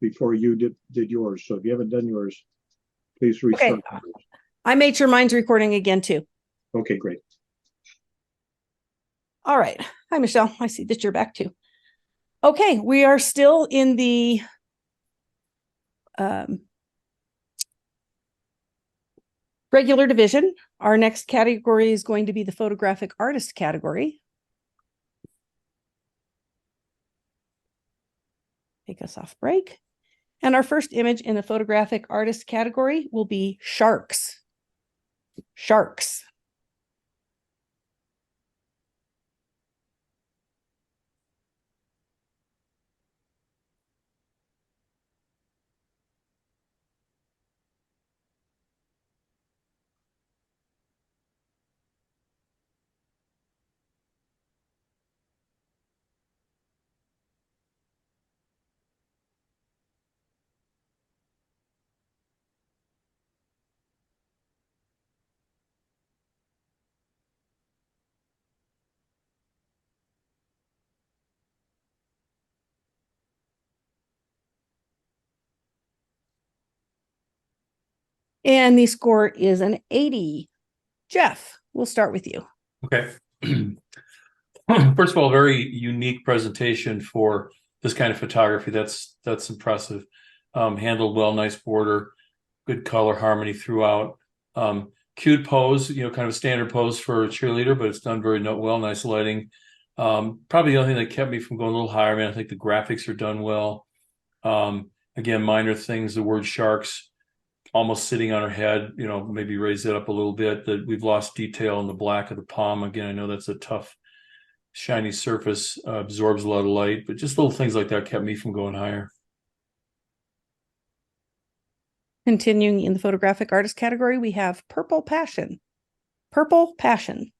before you did yours. So if you haven't done yours, please restart. Okay. I made sure mine's recording again too. Okay, great. All right. Hi, Michelle. I see that you're back too. Okay, we are still in the regular division. Our next category is going to be the photographic artist category. Take us off break. And our first image in the photographic artist category will be sharks. Sharks. And the score is an 80. Jeff, we'll start with you. Okay. First of all, very unique presentation for this kind of photography. That's impressive. Handled well, nice border, good color harmony throughout. Cute pose, kind of a standard pose for a cheerleader, but it's done very well, nice lighting. Probably the only thing that kept me from going a little higher, I think the graphics are done well. Again, minor things, the word sharks almost sitting on her head, maybe raise it up a little bit, that we've lost detail in the black of the palm. Again, I know that's a tough, shiny surface, absorbs a lot of light, but just little things like that kept me from going higher. Continuing in the photographic artist category, we have Purple Passion. Purple Passion.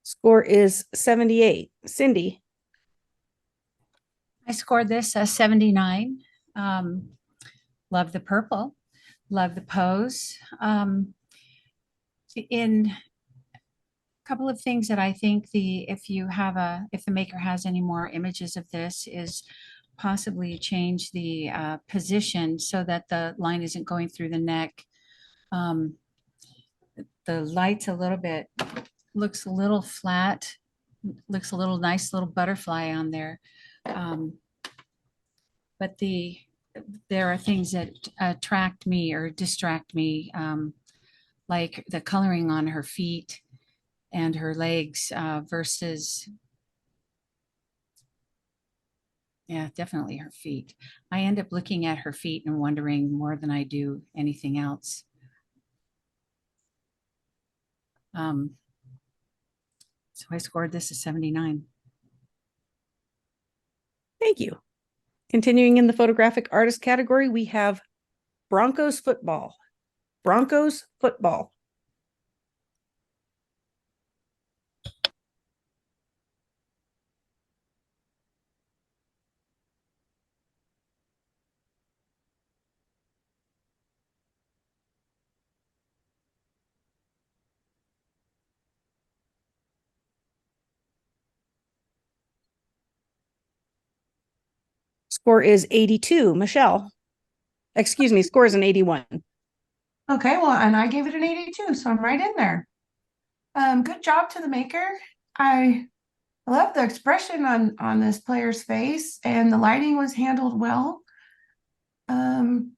Score is 78. Cindy. I scored this a 79. Love the purple, love the pose. In a couple of things that I think if the maker has any more images of this, is possibly change the position so that the line isn't going through the neck. The light's looks a little flat, looks a little nice little butterfly on there. But there are things that attract me or distract me, like the coloring on her feet and her legs versus, yeah, definitely her feet. I end up looking at her feet and wondering more than I do anything else. So I scored this a 79. Thank you. Continuing in the photographic artist category, we have Broncos football. Broncos football. Score is 82. Michelle. Excuse me, score is an 81. Okay, well, and I gave it an 82, so I'm right in there. Good job to the maker. I love the expression on this player's face, and the lighting was handled well. I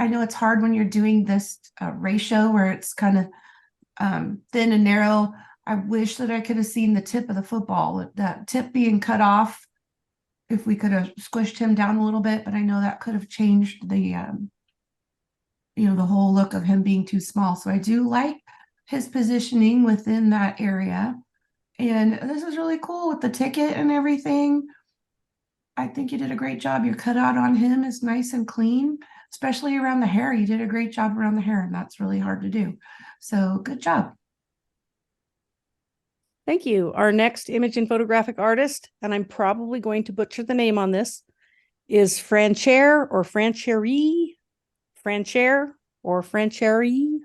know it's hard when you're doing this ratio where it's kind of thin and narrow. I wish that I could have seen the tip of the football, that tip being cut off. If we could have squished him down a little bit, but I know that could have changed the the whole look of him being too small. So I do like his positioning within that area. And this is really cool with the ticket and everything. I think you did a great job. Your cutout on him is nice and clean, especially around the hair. You did a great job around the hair, and that's really hard to do. So good job. Thank you. Our next image and photographic artist, and I'm probably going to butcher the name on this, is Francher or Francherie. Francher or Francherie.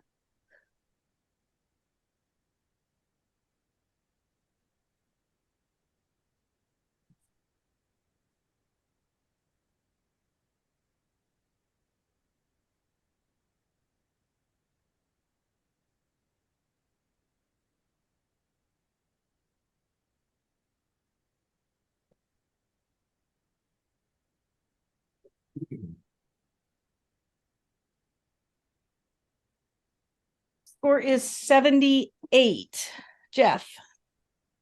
Score is 78. Jeff.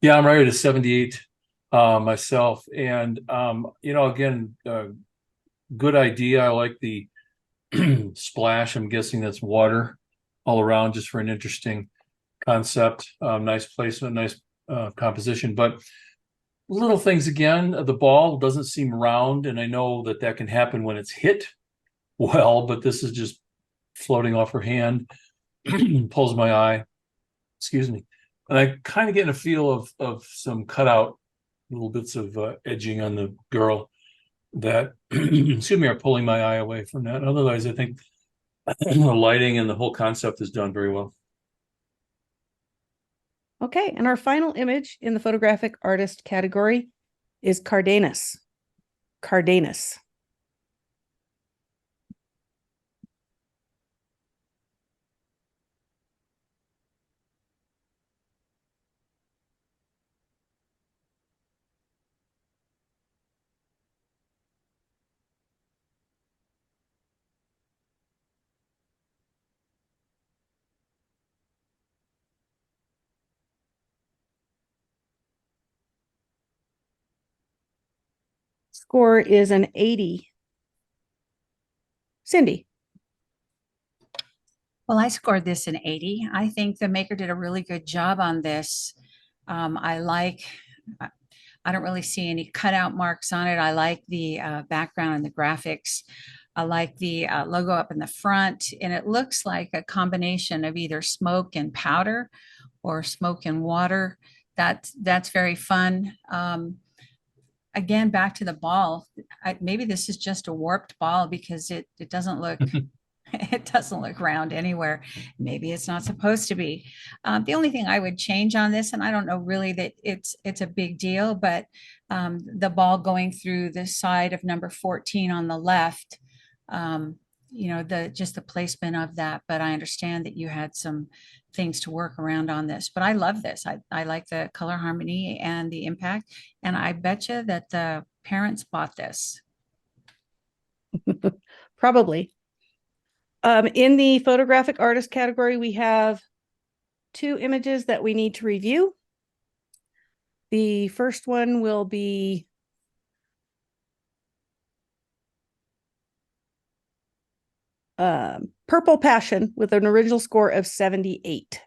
Yeah, I'm right at a 78 myself. And again, good idea. I like the splash. I'm guessing that's water all around just for an interesting concept. Nice placement, nice composition. But little things again, the ball doesn't seem round, and I know that can happen when it's hit well, but this is just floating off her hand. Pulls my eye. Excuse me. And I kind of getting a feel of some cutout, little bits of edging on the girl that, excuse me, are pulling my eye away from that. Otherwise, I think the lighting and the whole concept is done very well. Okay, and our final image in the photographic artist category is Cardenas. Cardenas. Score is an 80. Cindy. Well, I scored this an 80. I think the maker did a really good job on this. I don't really see any cutout marks on it. I like the background and the graphics. I like the logo up in the front, and it looks like a combination of either smoke and powder or smoke and water. That's very fun. Again, back to the ball. Maybe this is just a warped ball because it doesn't look it doesn't look round anywhere. Maybe it's not supposed to be. The only thing I would change on this, and I don't know really that it's a big deal, but the ball going through the side of number 14 on the left, just the placement of that. But I understand that you had some things to work around on this. But I love this. I like the color harmony and the impact. And I bet you that the parents bought this. Probably. In the photographic artist category, we have two images that we need to review. The first one will be Purple Passion with an original score of 78.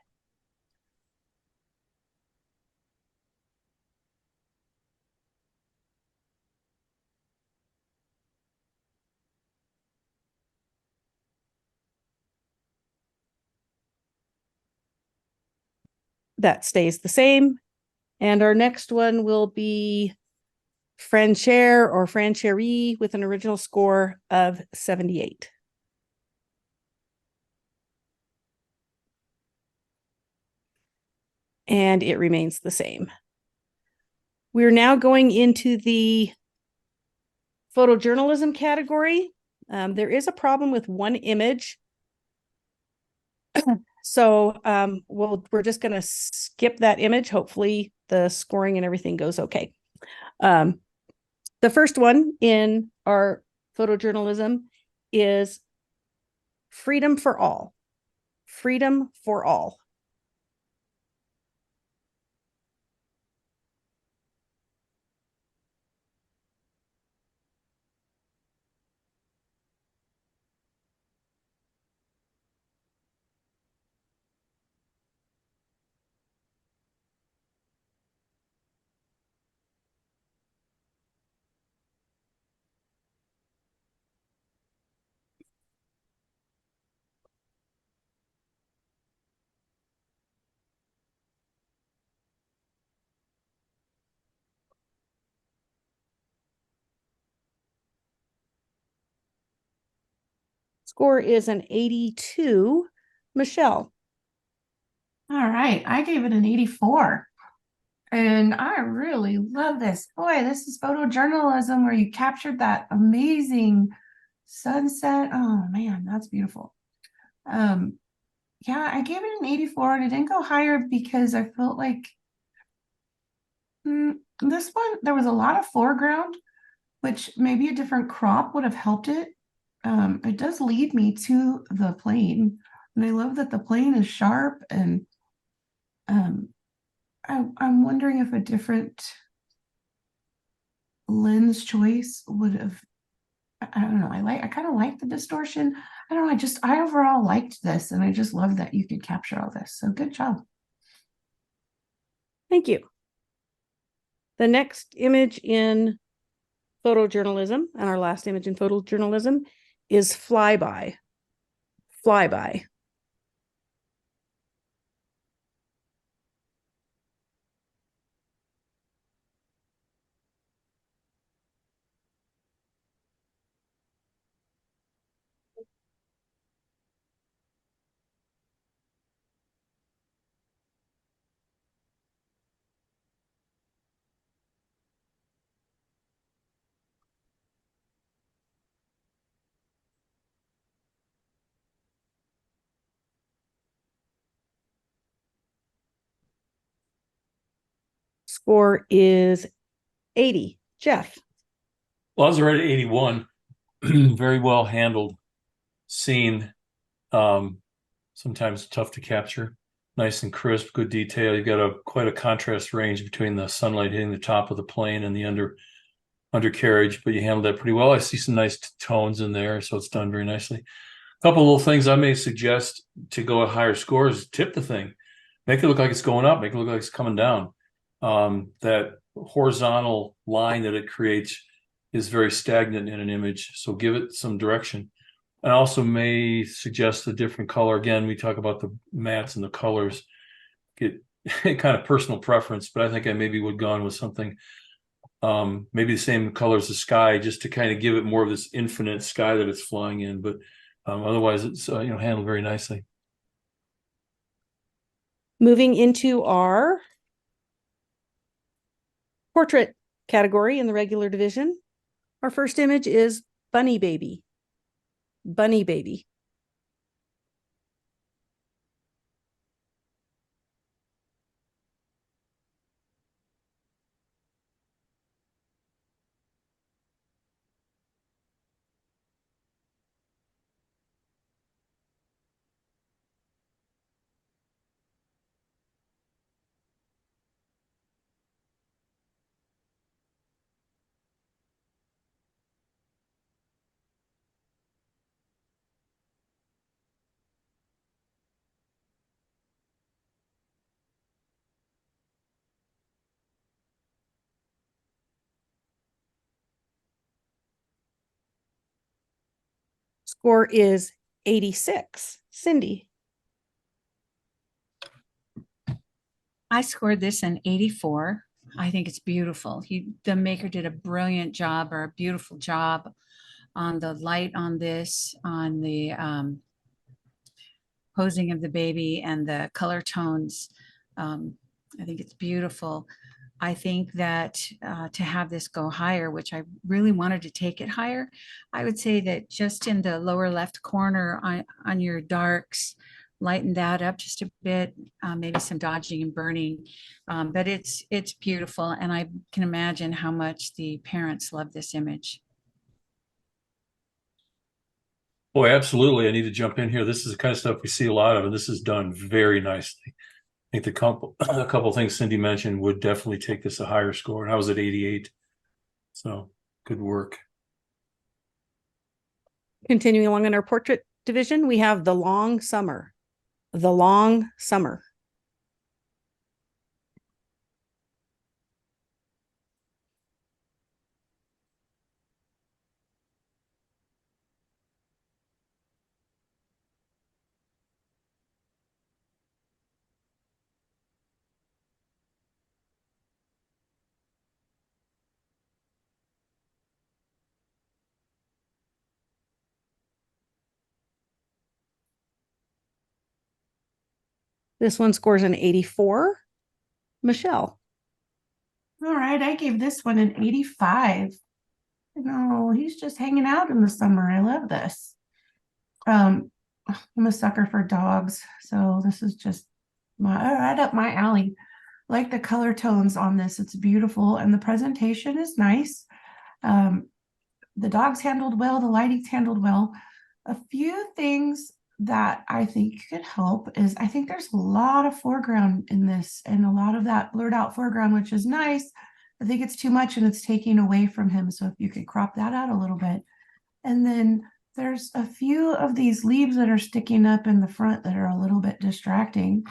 That stays the same. And our next one will be Franchère or Francherie with an original score of 78. And it remains the same. We're now going into the photojournalism category. There is a problem with one image. So we're just going to skip that image. Hopefully the scoring and everything goes okay. The first one in our photojournalism is Freedom for All. Freedom for All. Score is an 82. Michelle. All right, I gave it an 84. And I really love this. Boy, this is photojournalism where you captured that amazing sunset. Oh man, that's beautiful. Yeah, I gave it an 84 and it didn't go higher because I felt like this one, there was a lot of foreground, which maybe a different crop would have helped it. It does lead me to the plane. And I love that the plane is sharp and I'm wondering if a different lens choice would have, I don't know, I kind of like the distortion. I don't know, I overall liked this and I just love that you could capture all this. So good job. Thank you. The next image in photojournalism and our last image in photojournalism is Flyby. Flyby. Score is 80. Jeff. Well, I was right at 81. Very well handled scene. Sometimes tough to capture. Nice and crisp, good detail. You've got quite a contrast range between the sunlight hitting the top of the plane and the undercarriage, but you handled that pretty well. I see some nice tones in there, so it's done very nicely. A couple little things I may suggest to go at higher scores: tip the thing, make it look like it's going up, make it look like it's coming down. That horizontal line that it creates is very stagnant in an image, so give it some direction. I also may suggest a different color. Again, we talk about the mattes and the colors, get kind of personal preference, but I think I maybe would go on with something maybe the same color as the sky, just to kind of give it more of this infinite sky that it's flying in. But otherwise, it's handled very nicely. Moving into our portrait category in the regular division, our first image is Bunny Baby. Bunny Baby. Score is 86. Cindy. I scored this an 84. I think it's beautiful. The maker did a brilliant job or a beautiful job on the light on this, on the posing of the baby and the color tones. I think it's beautiful. I think that to have this go higher, which I really wanted to take it higher, I would say that just in the lower left corner on your darks, lighten that up just a bit, maybe some dodging and burning. But it's beautiful, and I can imagine how much the parents love this image. Boy, absolutely. I need to jump in here. This is the kind of stuff we see a lot of, and this is done very nicely. I think a couple of things Cindy mentioned would definitely take this a higher score. And I was at 88. So good work. Continuing along in our portrait division, we have The Long Summer. The Long Summer. This one scores an 84. Michelle. All right, I gave this one an 85. No, he's just hanging out in the summer. I love this. I'm a sucker for dogs, so this is just right up my alley. Like the color tones on this, it's beautiful, and the presentation is nice. The dog's handled well, the lighting's handled well. A few things that I think could help is I think there's a lot of foreground in this and a lot of that blurred out foreground, which is nice. I think it's too much and it's taking away from him. So if you could crop that out a little bit. And then there's a few of these leaves that are sticking up in the front that are a little bit distracting.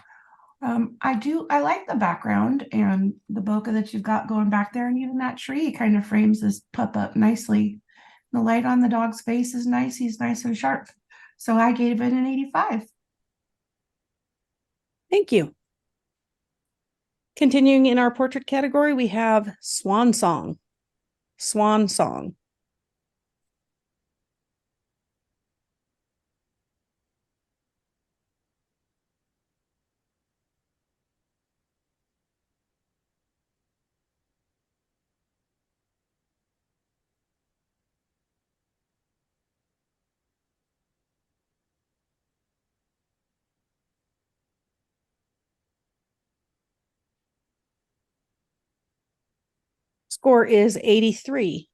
I like the background and the bokeh that you've got going back there, and even that tree kind of frames this pup up nicely. The light on the dog's face is nice. He's nice and sharp. So I gave it an 85. Thank you. Continuing in our portrait category, we have Swan Song. Swan Song. Score is 83.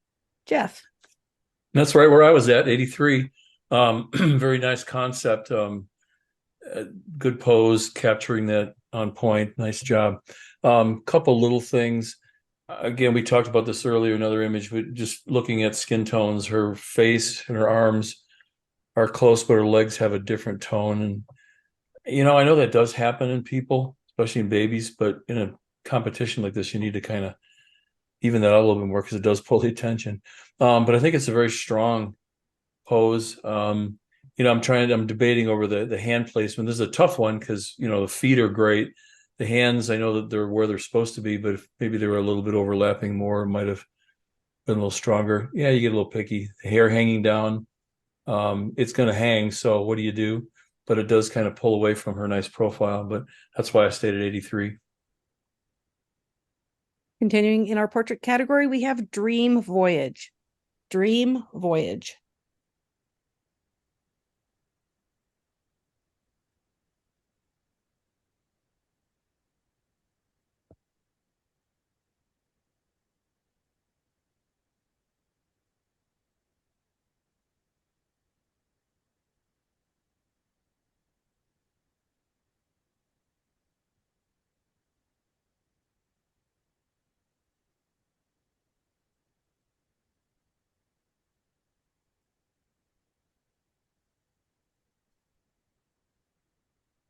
Jeff. That's right where I was at, 83. Very nice concept. Good pose, capturing that on point. Nice job. Couple little things. Again, we talked about this earlier, another image, but just looking at skin tones, her face and her arms are close, but her legs have a different tone. And, I know that does happen in people, especially in babies, but in a competition like this, you need to kind of even that out a little bit more because it does pull the attention. But I think it's a very strong pose. I'm debating over the hand placement. This is a tough one because, the feet are great. The hands, I know that they're where they're supposed to be, but if maybe they were a little bit overlapping more, it might have been a little stronger. Yeah, you get a little picky. The hair hanging down. It's going to hang. So what do you do? But it does kind of pull away from her nice profile. But that's why I stayed at 83. Continuing in our portrait category, we have Dream Voyage. Dream Voyage.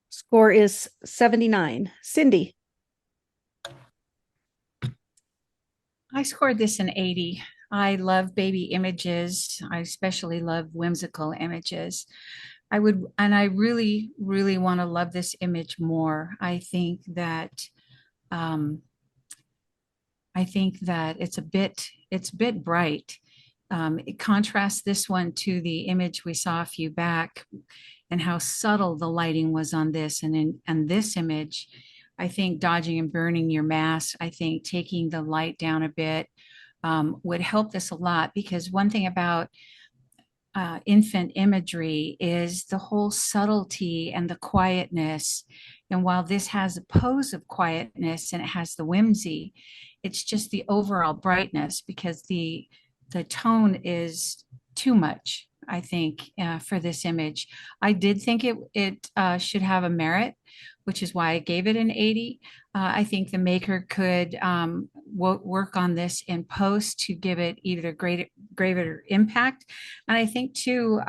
Score is 79. Cindy. I scored this an 80. I love baby images. I especially love whimsical images. I really, really want to love this image more. Um, I think that it's a bit bright. It contrasts this one to the image we saw a few back and how subtle the lighting was on this. And this image, I think dodging and burning your mask, I think taking the light down a bit would help this a lot, because one thing about infant imagery is the whole subtlety and the quietness. And while this has a pose of quietness and it has the whimsy, it's just the overall brightness, because the tone is too much, I think, for this image. I did think it should have a merit, which is why I gave it an 80. I think the maker could work on this in post to give it either greater impact. And I think too,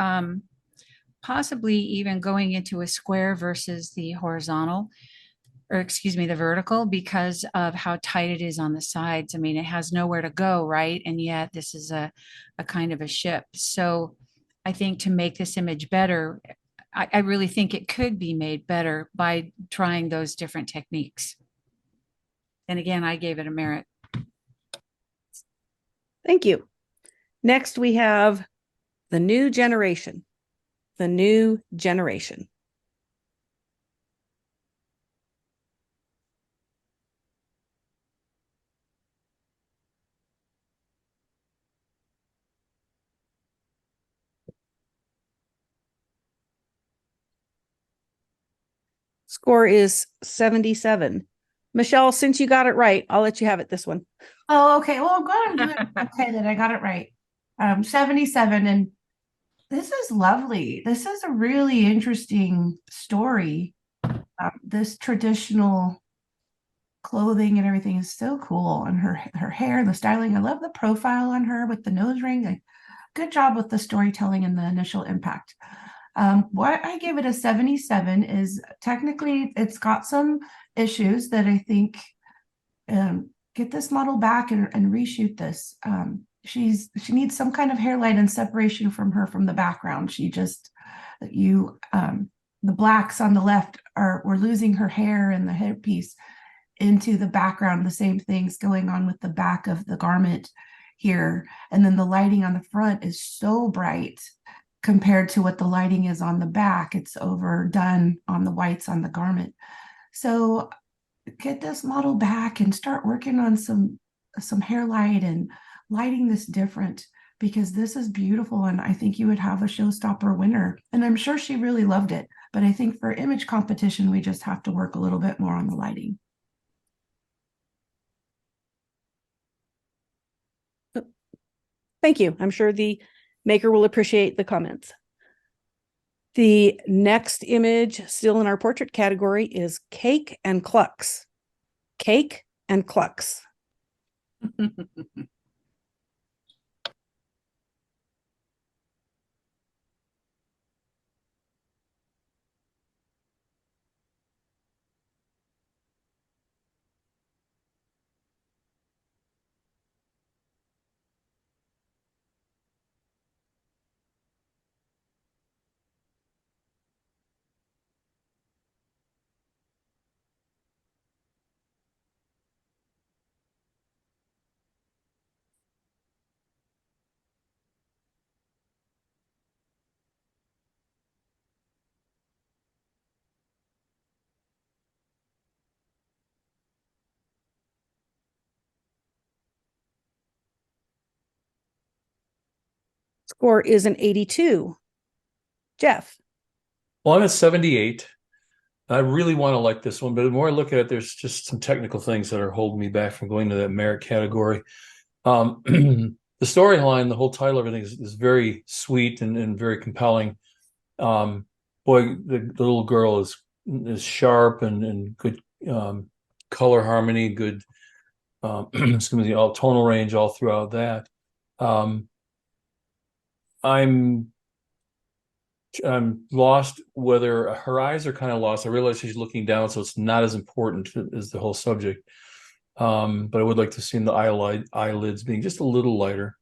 possibly even going into a square versus the horizontal, or excuse me, the vertical, because of how tight it is on the sides. I mean, it has nowhere to go, right? And yet this is a kind of a ship. So I think to make this image better, I really think it could be made better by trying those different techniques. And again, I gave it a merit. Thank you. Next, we have the new generation. The new generation. Score is 77. Michelle, since you got it right, I'll let you have it this one. Oh, okay. Well, I'm glad I'm doing okay that I got it right. 77. And this is lovely. This is a really interesting story. This traditional clothing and everything is so cool. And her hair, the styling. I love the profile on her with the nose ring. Like, good job with the storytelling and the initial impact. What I gave it a 77 is technically it's got some issues that I think get this model back and reshoot this. She needs some kind of hairline and separation from the background. The blacks on the left we're losing her hair and the headpiece into the background. The same thing's going on with the back of the garment here. And then the lighting on the front is so bright compared to what the lighting is on the back. It's overdone on the whites on the garment. So get this model back and start working on some hairlight and lighting this different, because this is beautiful. And I think you would have a showstopper winner. And I'm sure she really loved it. But I think for image competition, we just have to work a little bit more on the lighting. Thank you. I'm sure the maker will appreciate the comments. The next image, still in our portrait category, is Cake and Clucks. Cake and Clucks. Score is an 82. Jeff. Well, I'm at 78. I really want to like this one, but the more I look at it, there's just some technical things that are holding me back from going to that merit category. The storyline, the whole title, everything is very sweet and very compelling. Boy, the little girl is sharp and good color harmony, good excuse me, all tonal range all throughout that. I'm lost whether her eyes are kind of lost. I realize she's looking down, so it's not as important as the whole subject. But I would like to see the eyelids being just a little lighter.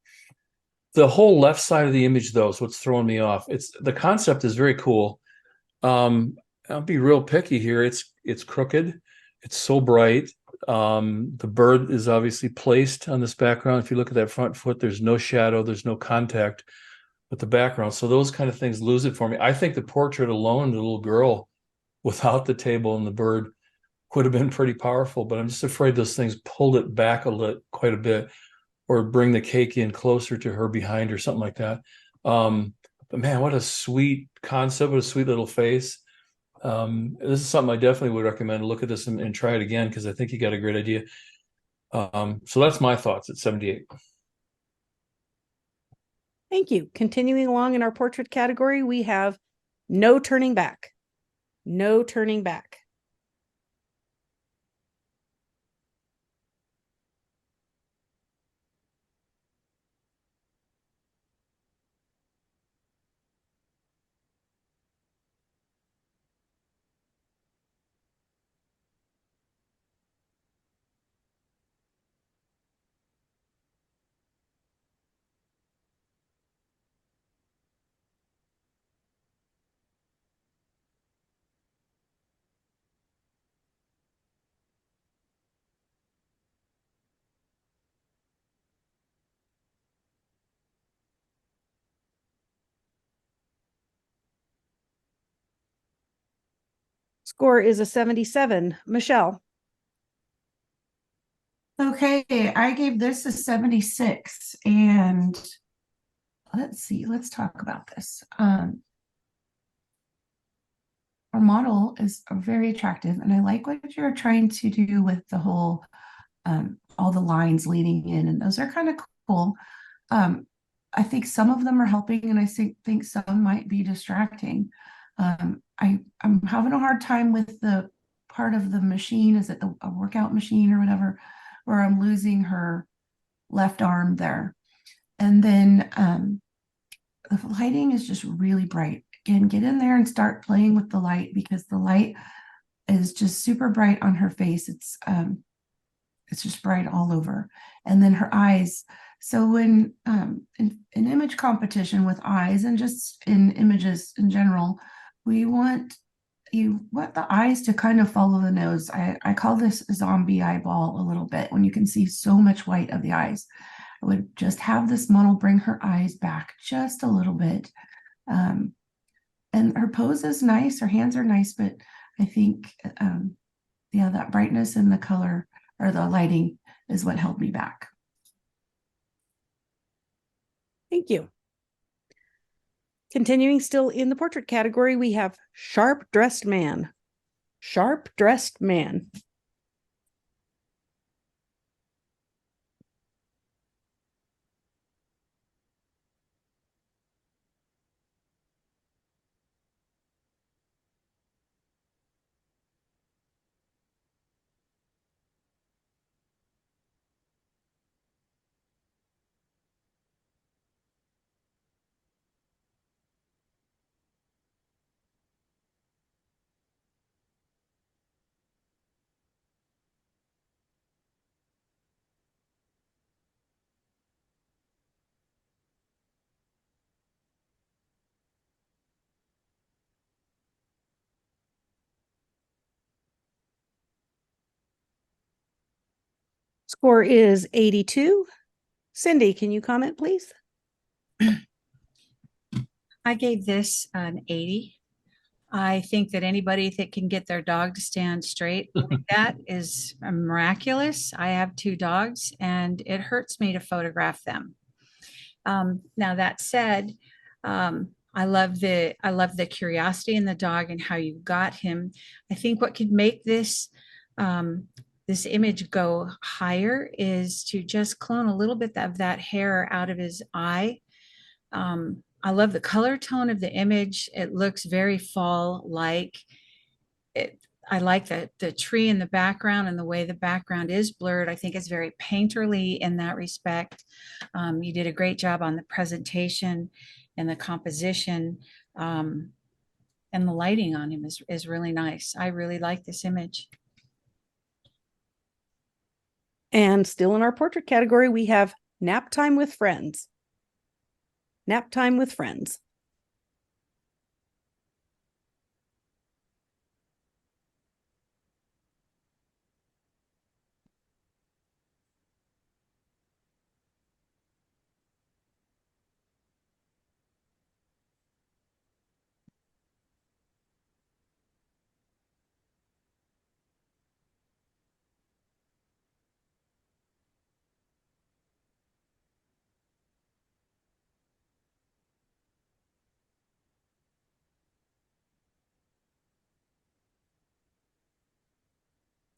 The whole left side of the image, though, is what's throwing me off. It's the concept is very cool. I'll be real picky here. It's crooked. It's so bright. The bird is obviously placed on this background. If you look at that front foot, there's no shadow, there's no contact with the background. So those kind of things lose it for me. I think the portrait alone, the little girl without the table and the bird would have been pretty powerful, but I'm just afraid those things pulled it back quite a bit, or bring the cake in closer to her behind or something like that. But man, what a sweet concept, what a sweet little face. This is something I definitely would recommend. Look at this and try it again, because I think you got a great idea. So that's my thoughts at 78. Thank you. Continuing along in our portrait category, we have No Turning Back. No Turning Back. Score is a 77. Michelle. Okay, I gave this a 76, and let's see, let's talk about this. Our model is very attractive, and I like what you're trying to do with the whole all the lines leading in, and those are kind of cool. I think some of them are helping, and I think some might be distracting. I'm having a hard time with the part of the machine. Is it a workout machine or whatever, where I'm losing her left arm there. And then the lighting is just really bright. Again, get in there and start playing with the light, because the light is just super bright on her face. It's just bright all over. And then her eyes. So when in image competition with eyes, and just in images in general, you want the eyes to kind of follow the nose. I call this zombie eyeball a little bit, when you can see so much white of the eyes. I would just have this model bring her eyes back just a little bit. And her pose is nice, her hands are nice, but I think yeah, that brightness in the color or the lighting is what held me back. Thank you. Continuing still in the portrait category, we have Sharp Dressed Man. Sharp Dressed Man. Score is 82. Cindy, can you comment, please? I gave this an 80. I think that anybody that can get their dog to stand straight like that is miraculous. I have 2 dogs, and it hurts me to photograph them. Now that said, I love the curiosity in the dog and how you got him. I think what could make this this image go higher is to just clone a little bit of that hair out of his eye. I love the color tone of the image. It looks very fall-like. I like the tree in the background, and the way the background is blurred. I think it's very painterly in that respect. You did a great job on the presentation and the composition, and the lighting on him is really nice. I really like this image. And still in our portrait category, we have Nap Time with Friends. Nap time with friends.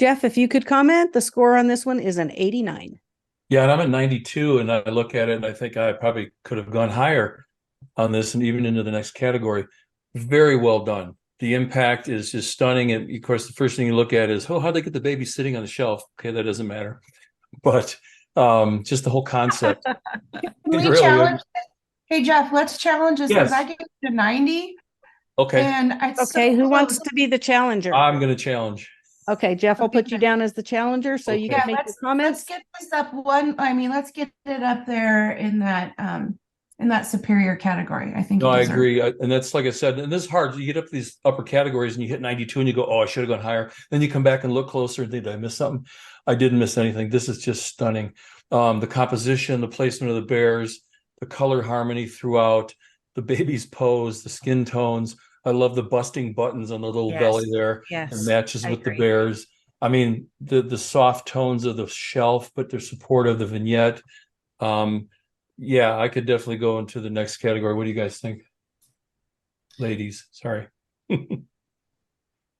Jeff, if you could comment, the score on this one is an 89. Yeah, and I'm at 92, and I look at it and I think I probably could have gone higher on this and even into the next category. Very well done. The impact is just stunning. And of course, the first thing you look at is, oh, how'd they get the baby sitting on the shelf? Okay, that doesn't matter. But just the whole concept. Can we Really challenge this? Hey, Jeff, let's challenge this because Yes. I gave it a 90. Okay, And it's Okay, so who wants close. to be the challenger? I'm going to challenge. Okay, Jeff, I'll Okay, put you down as the challenger so you Okay. can make your let's comments. get this up one. I mean, let's get it up there in that superior category. I think No, it I deserves. agree. And that's like I said, and this is hard. You get up to these upper categories and you hit 92 and you go, oh, I should have gone higher. Then you come back and look closer and think, did I miss something? I didn't miss anything. This is just stunning. The composition, the placement of the bears, the color harmony throughout, the baby's pose, the skin tones. I love the busting buttons on the little Yes. belly there. Yes, And matches I with the agree. bears. I mean, the soft tones of the shelf, but they're supportive, the vignette. Yeah, I could definitely go into the next category. What do you guys think? Ladies, sorry.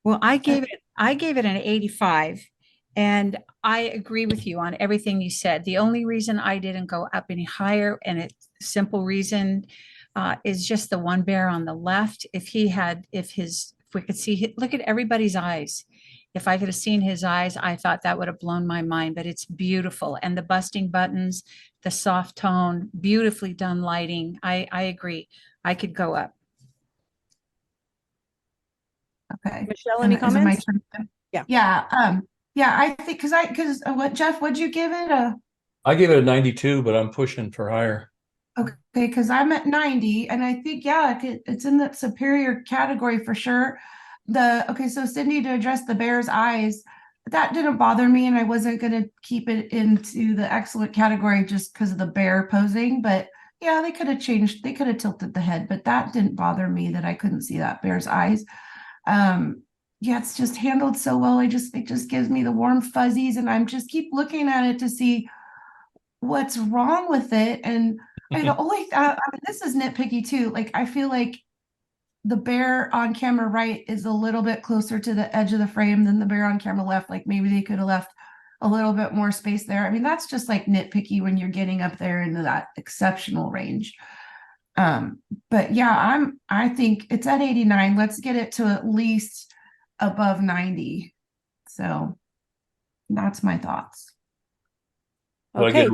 Well, I gave it an 85, and I agree with you on everything you said. The only reason I didn't go up any higher, and it's simple reason, is just the one bear on the left. If we could see, look at everybody's eyes. If I could have seen his eyes, I thought that would have blown my mind, but it's beautiful. And the busting buttons, the soft tone, beautifully done lighting. I agree. I could go up. Okay. Michelle, any Is it my comments? turn? Yeah. Yeah. Yeah, I think because what, Jeff, what'd you give it? I gave it a 92, but I'm pushing for higher. Okay, because I'm at 90, and I think, yeah, it's in the superior category for sure. Okay, so Cindy, to address the bear's eyes, that didn't bother me, and I wasn't going to keep it into the excellent category just because of the bear posing. But yeah, they could have tilted the head, but that didn't bother me that I couldn't see that bear's eyes. Yeah, it's just handled so well. It just gives me the warm fuzzies, and I'm just keep looking at it to see what's wrong with it. And I mean, this is nitpicky too. Like, I feel like the bear on camera right is a little bit closer to the edge of the frame than the bear on camera left. Like, maybe they could have left a little bit more space there. I mean, that's just like nitpicky when you're getting up there into that exceptional range. But yeah, I think it's at 89. Let's get it to at least above 90. So that's my thoughts. Do I get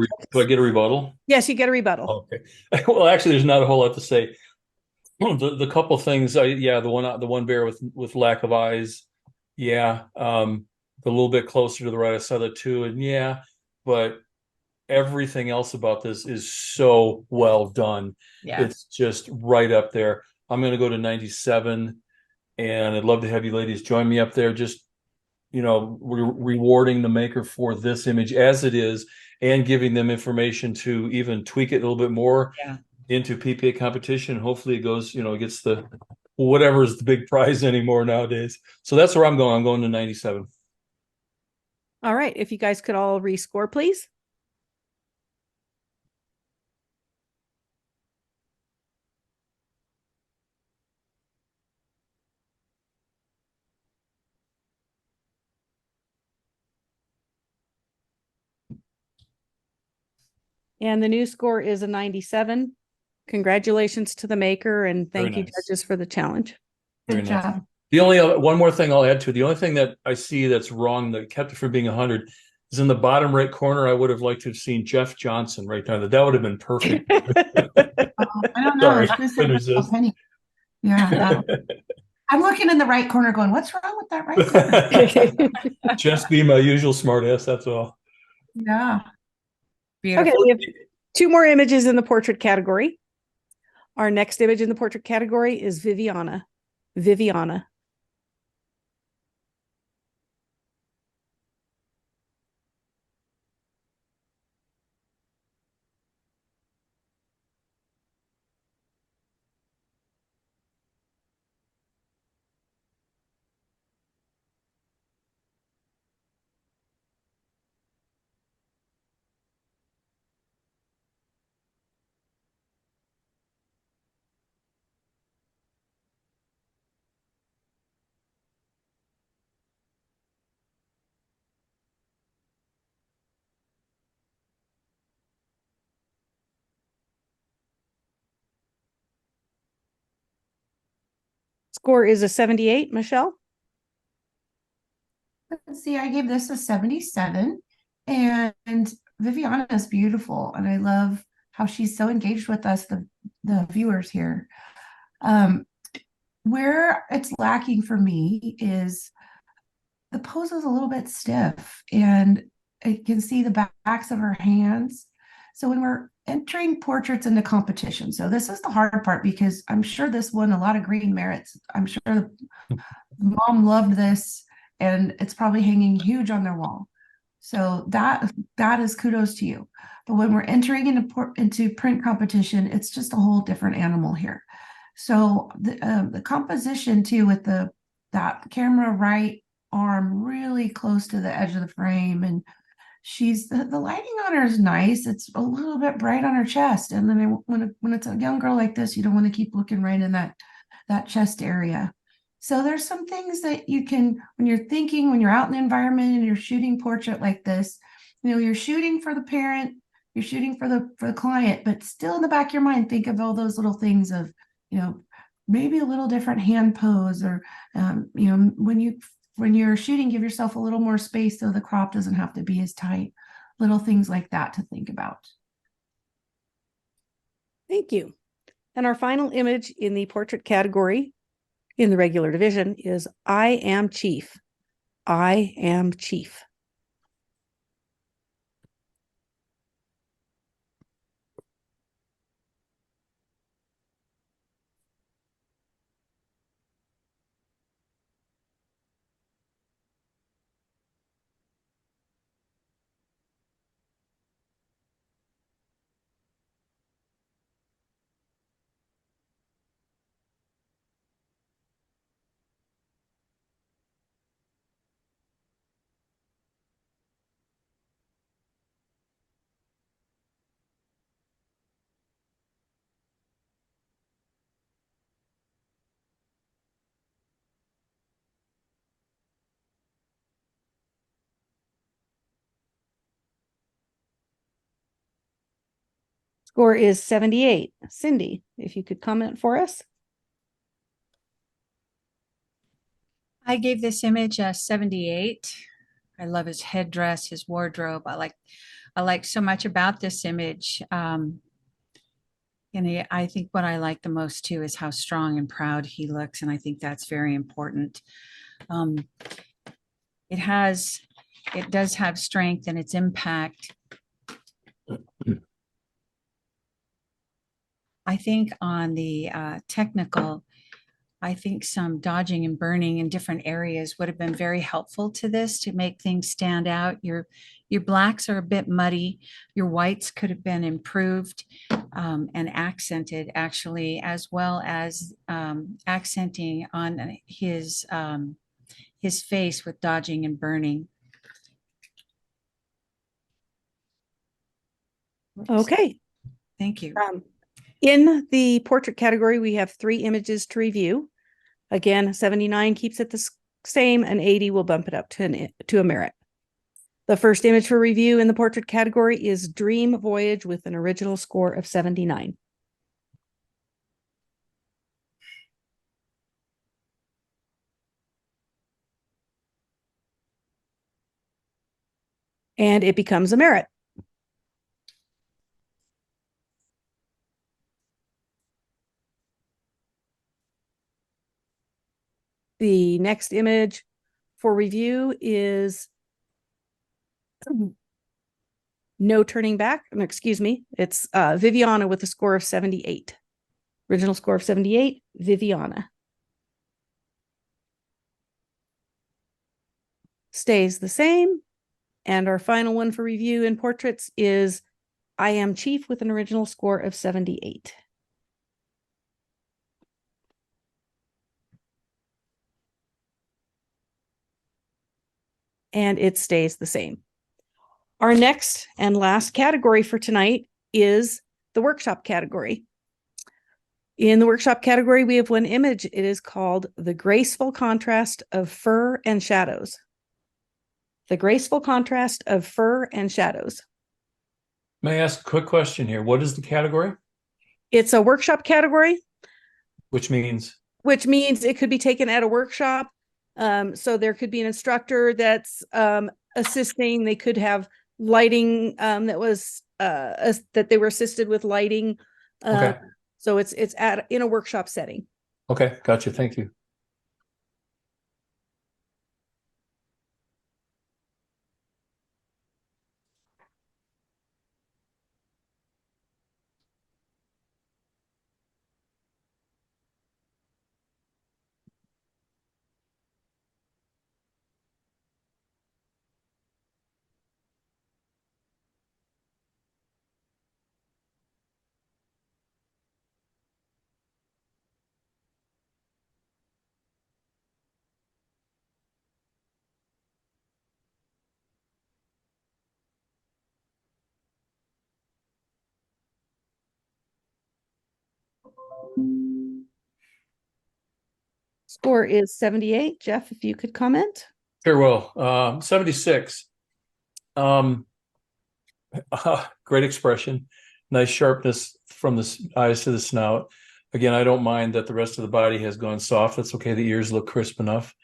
a rebuttal? Yes, you get a rebuttal. Okay. Well, actually, there's not a whole lot to say. The couple things, the one bear with lack of eyes, yeah. A little bit closer to the right, I saw that too, and yeah, but everything else about this is so well done. Yeah. It's just right up there. I'm going to go to 97, and I'd love to have you ladies join me up there. Just, rewarding the maker for this image as it is, and giving them information to even tweak it a little bit more into PPA competition. Hopefully it goes, it gets the whatever is the big prize anymore nowadays. So that's where I'm going. I'm going to 97. All right. If you guys could all rescore, please. And the new score is a 97. Congratulations to the maker, and thank you, judges, for the challenge. Very Good nice. job. The only one more thing I'll add to, the only thing that I see that's wrong that kept it from being 100 is in the bottom right corner. I would have liked to have seen Jeff Johnson right there. That would have been perfect. I don't know. Sorry. Yeah. I'm looking in the right corner going, what's wrong with that right corner? Just be my usual smartass, that's all. Yeah. Beautiful. Okay, we have two more images in the portrait category. Our next image in the portrait category is Viviana. Viviana. Score is a 78, Michelle. Let's see, I gave this a 77, and Viviana is beautiful, and I love how she's so engaged with us, the viewers here. Where it's lacking for me is the pose is a little bit stiff, and I can see the backs of her hands. So when we're entering portraits into competition, so this is the hard part because I'm sure this won a lot of green merits. I'm sure the mom loved this, and it's probably hanging huge on their wall. So that is kudos to you. But when we're entering into print competition, it's just a whole different animal here. So the composition too, with that camera right arm really close to the edge of the frame, and the lighting on her is nice. It's a little bit bright on her chest, and then when it's a young girl like this, you don't want to keep looking right in that chest area. So there's some things that you can, when you're out in the environment and you're shooting portrait like this, you're shooting for the parent, you're shooting for the client, but still in the back of your mind, think of all those little things of, maybe a little different hand pose, or, when you're shooting, give yourself a little more space so the crop doesn't have to be as tight. Little things like that to think about. Thank you. And our final image in the portrait category in the regular division is I Am Chief. I Am Chief. Score is 78. Cindy, if you could comment for us. I gave this image a 78. I love his headdress, his wardrobe. I like so much about this image. And I think what I like the most too is how strong and proud he looks, and I think that's very important. It does have strength and its impact. I think on the technical, I think some dodging and burning in different areas would have been very helpful to this to make things stand out. Your blacks are a bit muddy. Your whites could have been improved and accented actually, as well as accenting on his face with dodging and burning. Okay. Thank you. In the portrait category, we have 3 images to review. Again, 79 keeps it the same, and 80 will bump it up to a merit. The first image for review in the portrait category is Dream Voyage with an original score of 79. And it becomes a merit. The next image for review is No Turning Back. Excuse me. It's Viviana with a score of 78. Original score of 78, Viviana. Stays the same. And our final one for review in portraits is I Am Chief with an original score of 78. And it stays the same. Our next and last category for tonight is the workshop category. In the workshop category, we have one image. It is called The Graceful Contrast of Fur and Shadows. The Graceful Contrast of Fur and Shadows. May I ask a quick question here? What is the category? It's a workshop category, Which means? which means it could be taken at a workshop. So there could be an instructor that's assisting. They could have lighting that was that they were assisted with lighting. Okay. So it's in a workshop setting. Okay, gotcha. Thank you. Score is 78. Jeff, if you could comment. Sure will. 76. Great expression. Nice sharpness from the eyes to the snout. Again, I don't mind that the rest of the body has gone soft. That's okay. The ears look crisp enough.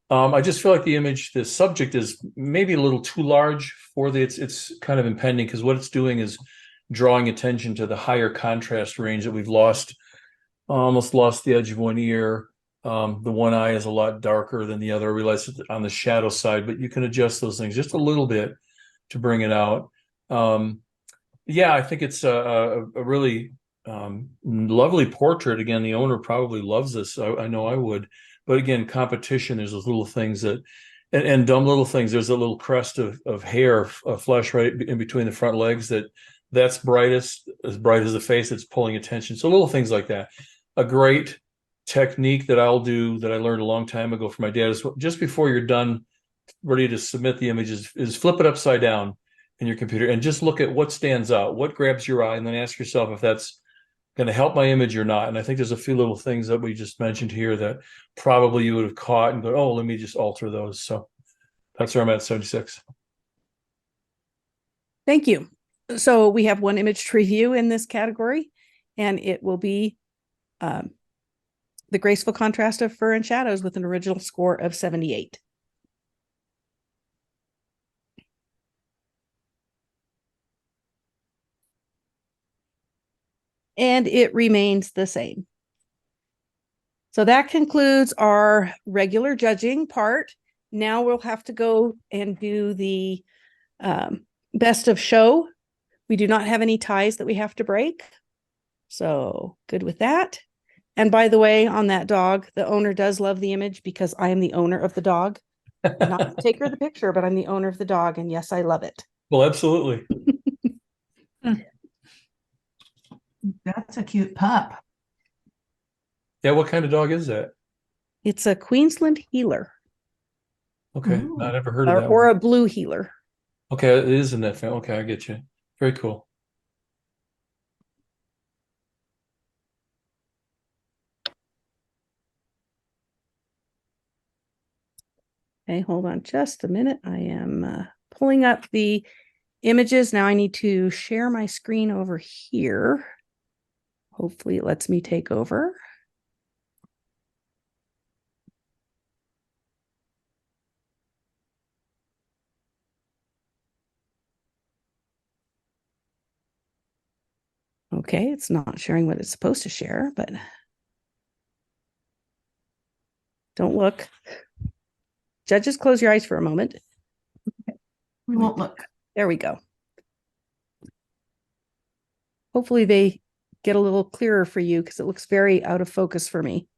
I just feel like the image, the subject is maybe a little too large for it's kind of impending, because what it's doing is drawing attention to the higher contrast range that we've lost, almost lost the edge of one ear. The one eye is a lot darker than the other. I realize it's on the shadow side, but you can adjust those things just a little bit to bring it out. Yeah, I think it's a really lovely portrait. Again, the owner probably loves this. I know I would. But again, competition, there's those little things that, and dumb little things. There's a little crest of hair, of flesh right in between the front legs that's brightest, as bright as the face. It's pulling attention. So little things like that. A great technique that I'll do that I learned a long time ago from my dad is just before you're done, ready to submit the images, is flip it upside down in your computer and just look at what stands out, what grabs your eye, and then ask yourself if that's going to help my image or not. And I think there's a few little things that we just mentioned here that probably you would have caught and go, oh, let me just alter those. So that's where I'm at, 76. Thank you. So we have one image to review in this category, and it will be The Graceful Contrast of Fur and Shadows with an original score of 78. And it remains the same. So that concludes our regular judging part. Now we'll have to go and do the best of show. We do not have any ties that we have to break. So good with that. And by the way, on that dog, the owner does love the image because I am the owner of the dog. Not the taker of the picture, but I'm the owner of the dog. And yes, I love it. Well, absolutely. That's a cute pup. Yeah, what kind of dog is that? It's a Queensland healer. Okay, Ooh. not ever heard of that Or one. a blue healer. Okay, it is in that family. Okay, I get you. Very cool. Okay, hold on just a minute. I am pulling up the images. Now I need to share my screen over here. Hopefully it lets me take over. Okay, it's not sharing what it's supposed to share, but don't look. Judges, close your eyes for a moment. We won't look. There we go. Hopefully they get a little clearer for you because it looks very out of focus for me.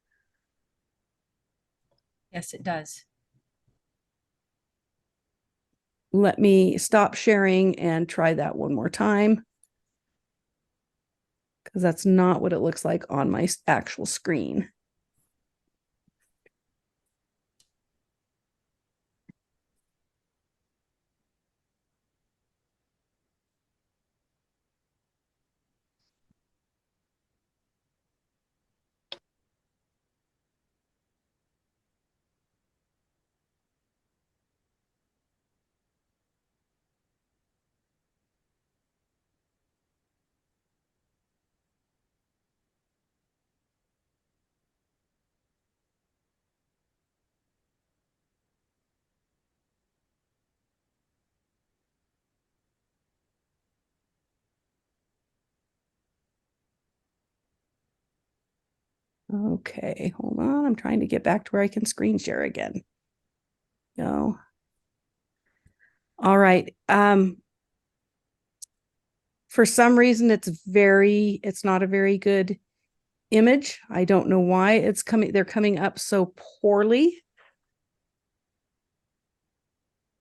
Yes, it does. Let me stop sharing and try that one more time, because that's not what it looks like on my actual screen. Okay, hold on. I'm trying to get back to where I can screen share again. Go. All right. For some reason, it's not a very good image. I don't know why they're coming up so poorly.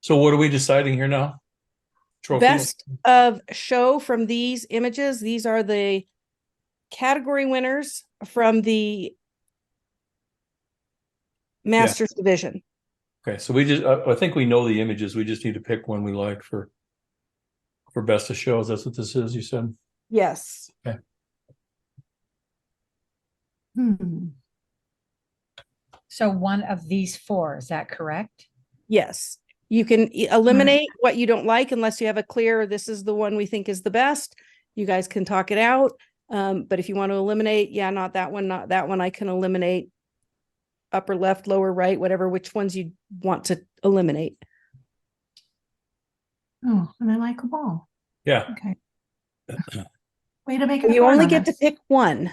So what are we deciding here now? Trophy? Best of show from these images. These are the category winners from the Masters division. Okay, so I think we know the images. We just need to pick one we like for best of shows. That's what this is, you said? Yes. Okay. So one of these four, is that correct? Yes. You can eliminate what you don't like unless you have a clear, this is the one we think is the best. You guys can talk it out. But if you want to eliminate, yeah, not that one, not that one, I can eliminate upper left, lower right, whatever, which ones you want to eliminate. Oh, and I like them all. Yeah. Okay. Way to make it You hard only on get to us. pick one.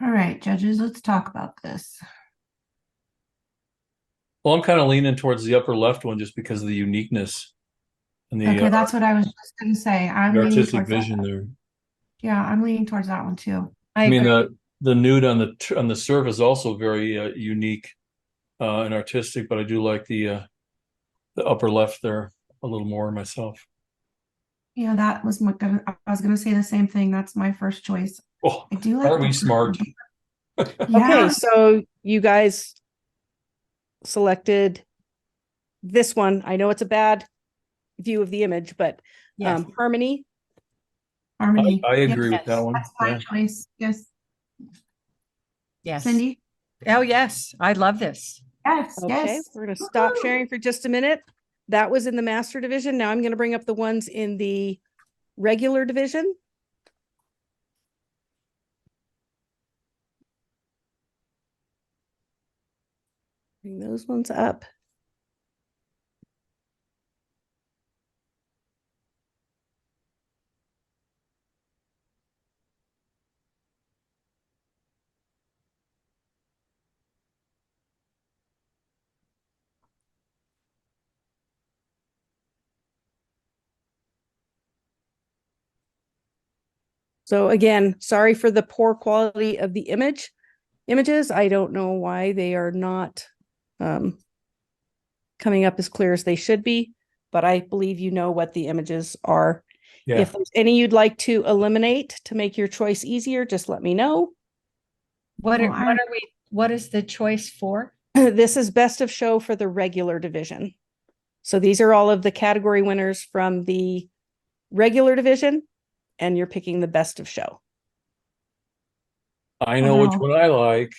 All right, judges, let's talk about this. Well, I'm kind of leaning towards the upper left one just because of the uniqueness and the Okay, that's what I was just going to say. I'm leaning artistic towards that. vision there. Yeah, I'm leaning towards that one too. I mean, agree. the nude on the surface is also very unique and artistic, but I do like the upper left there a little more myself. Yeah, that was I was gonna say the same thing. That's my first choice. Oh, I do like aren't we smart? Yeah. Okay, so you guys selected this one. I know it's a bad view of the image, but Yes. Harmony. Harmony. I agree Yes, with that one. that's my Yeah. choice. Yes. Yes. Cindy? Oh, yes. I love this. Yes, Okay, yes. we're going to stop Woohoo. sharing for just a minute. That was in the master division. Now I'm going to bring up the ones in the regular division. Bring those ones up. So again, sorry for the poor quality of the images. I don't know why they are not coming up as clear as they should be, but I believe you know what the images are. Yeah. If there's any you'd like to eliminate to make your choice easier, just let me know. What is the choice for? This is best of show for the regular division. So these are all of the category winners from the regular division, and you're picking the best of show. I know which one I like.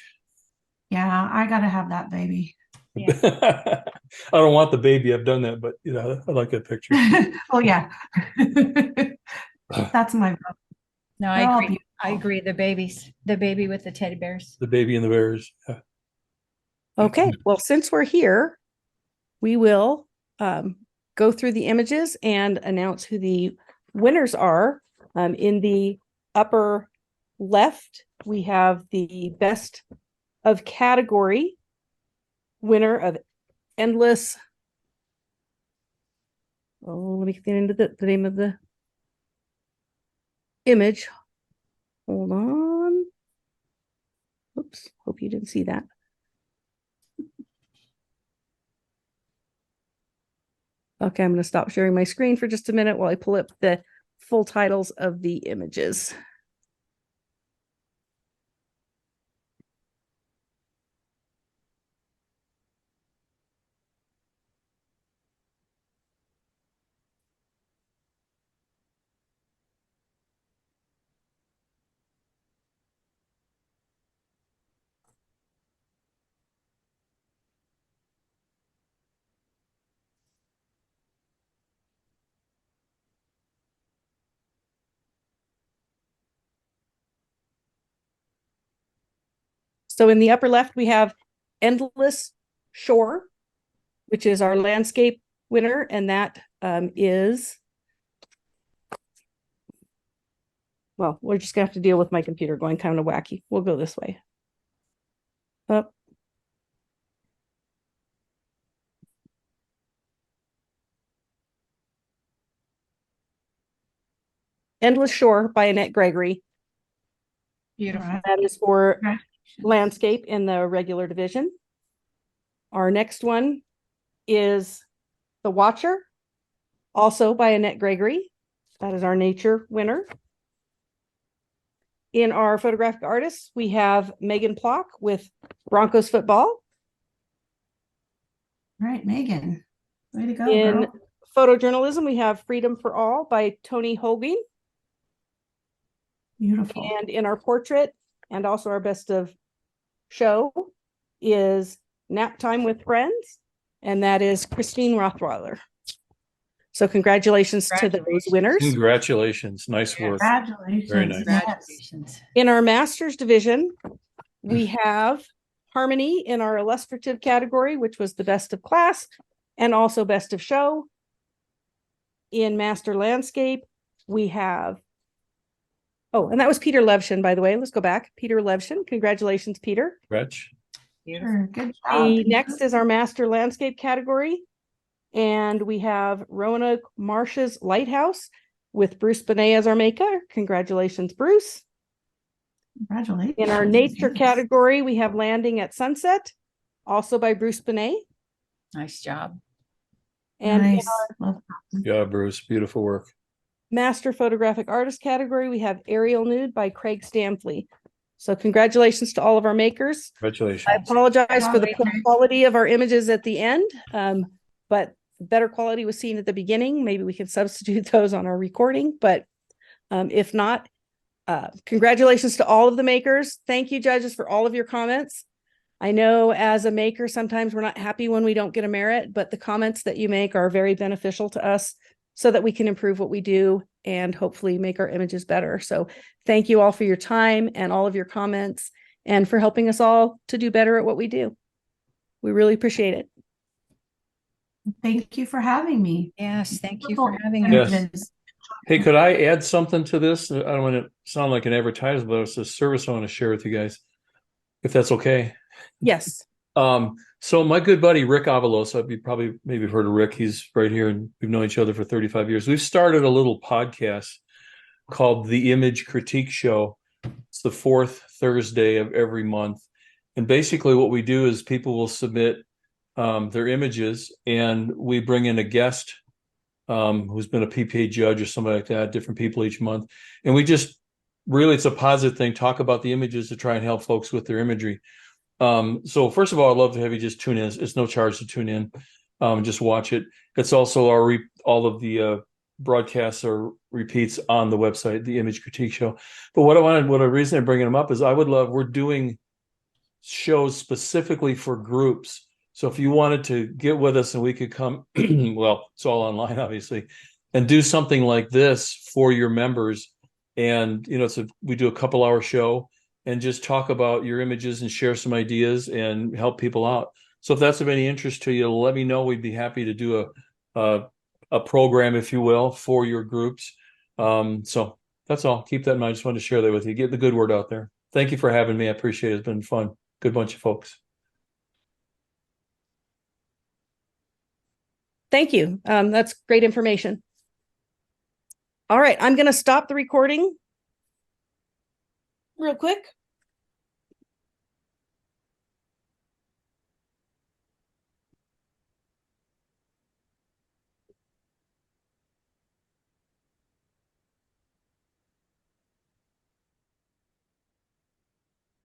Yeah, I gotta have that baby. I don't want the baby. I've done that, but you know, I like that picture. Oh yeah. That's my vote. No, They're all I agree. beautiful. I agree. The baby with the teddy bears. The baby and the bears. Yeah. Okay, well, since we're here, we will go through the images and announce who the winners are. In the upper left, we have the best of category winner of Endless. Oh, let me get into the name of the image. Hold on. Oops, hope you didn't see that. Okay, I'm going to stop sharing my screen for just a minute while I pull up the full titles of the images. So in the upper left, we have Endless Shore, which is our landscape winner, and that is, well, we're just gonna have to deal with my computer going kind of wacky. We'll go this way. Up. Endless Shore by Annette Gregory. Beautiful. That is for landscape in the regular division. Our next one is The Watcher, also by Annette Gregory. That is our nature winner. In our photographic artists, we have Megan Plock with Broncos football. All right, Megan. Way to go, In girl. photojournalism, we have Freedom for All by Tony Holguin. Beautiful. And in our portrait, and also our best of show, is Nap Time with Friends, and that is Christine Rothweiler. So congratulations to those winners. Congratulations. Nice work. Congratulations. Very nice. Congratulations. In our master's division, we have Harmony in our illustrative category, which was the best of class and also best of show. In master landscape, we have, oh, and that was Peter Levshin, by the way. Let's go back. Peter Levshin. Congratulations, Peter. Gretch. Beautiful. Sure, good job. The next is our master landscape category. And we have Roanoke Marsh's Lighthouse with Bruce Benet as our maker. Congratulations, Bruce. Congratulations. In our nature Yes. category, we have Landing at Sunset, also by Bruce Benet. Nice job. And in Nice. our Love that. Yeah, Bruce. Beautiful work. master photographic artist category, we have Aerial Nude by Craig Stampley. So congratulations to all of our makers. Congratulations. I apologize for the poor Congratulations. quality of our images at the end, but better quality was seen at the beginning. Maybe we can substitute those on our recording, but if not, congratulations to all of the makers. Thank you, judges, for all of your comments. I know as a maker, sometimes we're not happy when we don't get a merit, but the comments that you make are very beneficial to us so that we can improve what we do and hopefully make our images better. So thank you all for your time and all of your comments and for helping us all to do better at what we do. We really appreciate it. Thank you for having me. Yes, thank you for having Yes. us. Images. Hey, could I add something to this? I don't want to sound like an advertisement, but it's a service I want to share with you guys, if that's okay. Yes. So my good buddy Rick Avalos, you probably maybe heard of Rick. He's right here, and we've known each other for 35 years. We've started a little podcast called The Image Critique Show. It's the fourth Thursday of every month, and basically what we do is people will submit their images, and we bring in a guest who's been a PPA judge or somebody like that, different people each month. And we just really, it's a positive thing, talk about the images to try and help folks with their imagery. So first of all, I'd love to have you just tune in. It's no charge to tune in. Just watch it. It's also all of the broadcasts or repeats on the website, the Image Critique Show. But the reason I'm bringing them up is we're doing shows specifically for groups. So if you wanted to get with us and we could come, well, it's all online, obviously, and do something like this for your members. And, we do a couple-hour show and just talk about your images and share some ideas and help people out. So if that's of any interest to you, let me know. We'd be happy to do a program, if you will, for your groups. So that's all. Keep that in mind. I just wanted to share that with you. Get the good word out there. Thank you for having me. I appreciate it. It's been fun. Good bunch of folks. Thank you. That's great information. All right, I'm going to stop the recording real quick.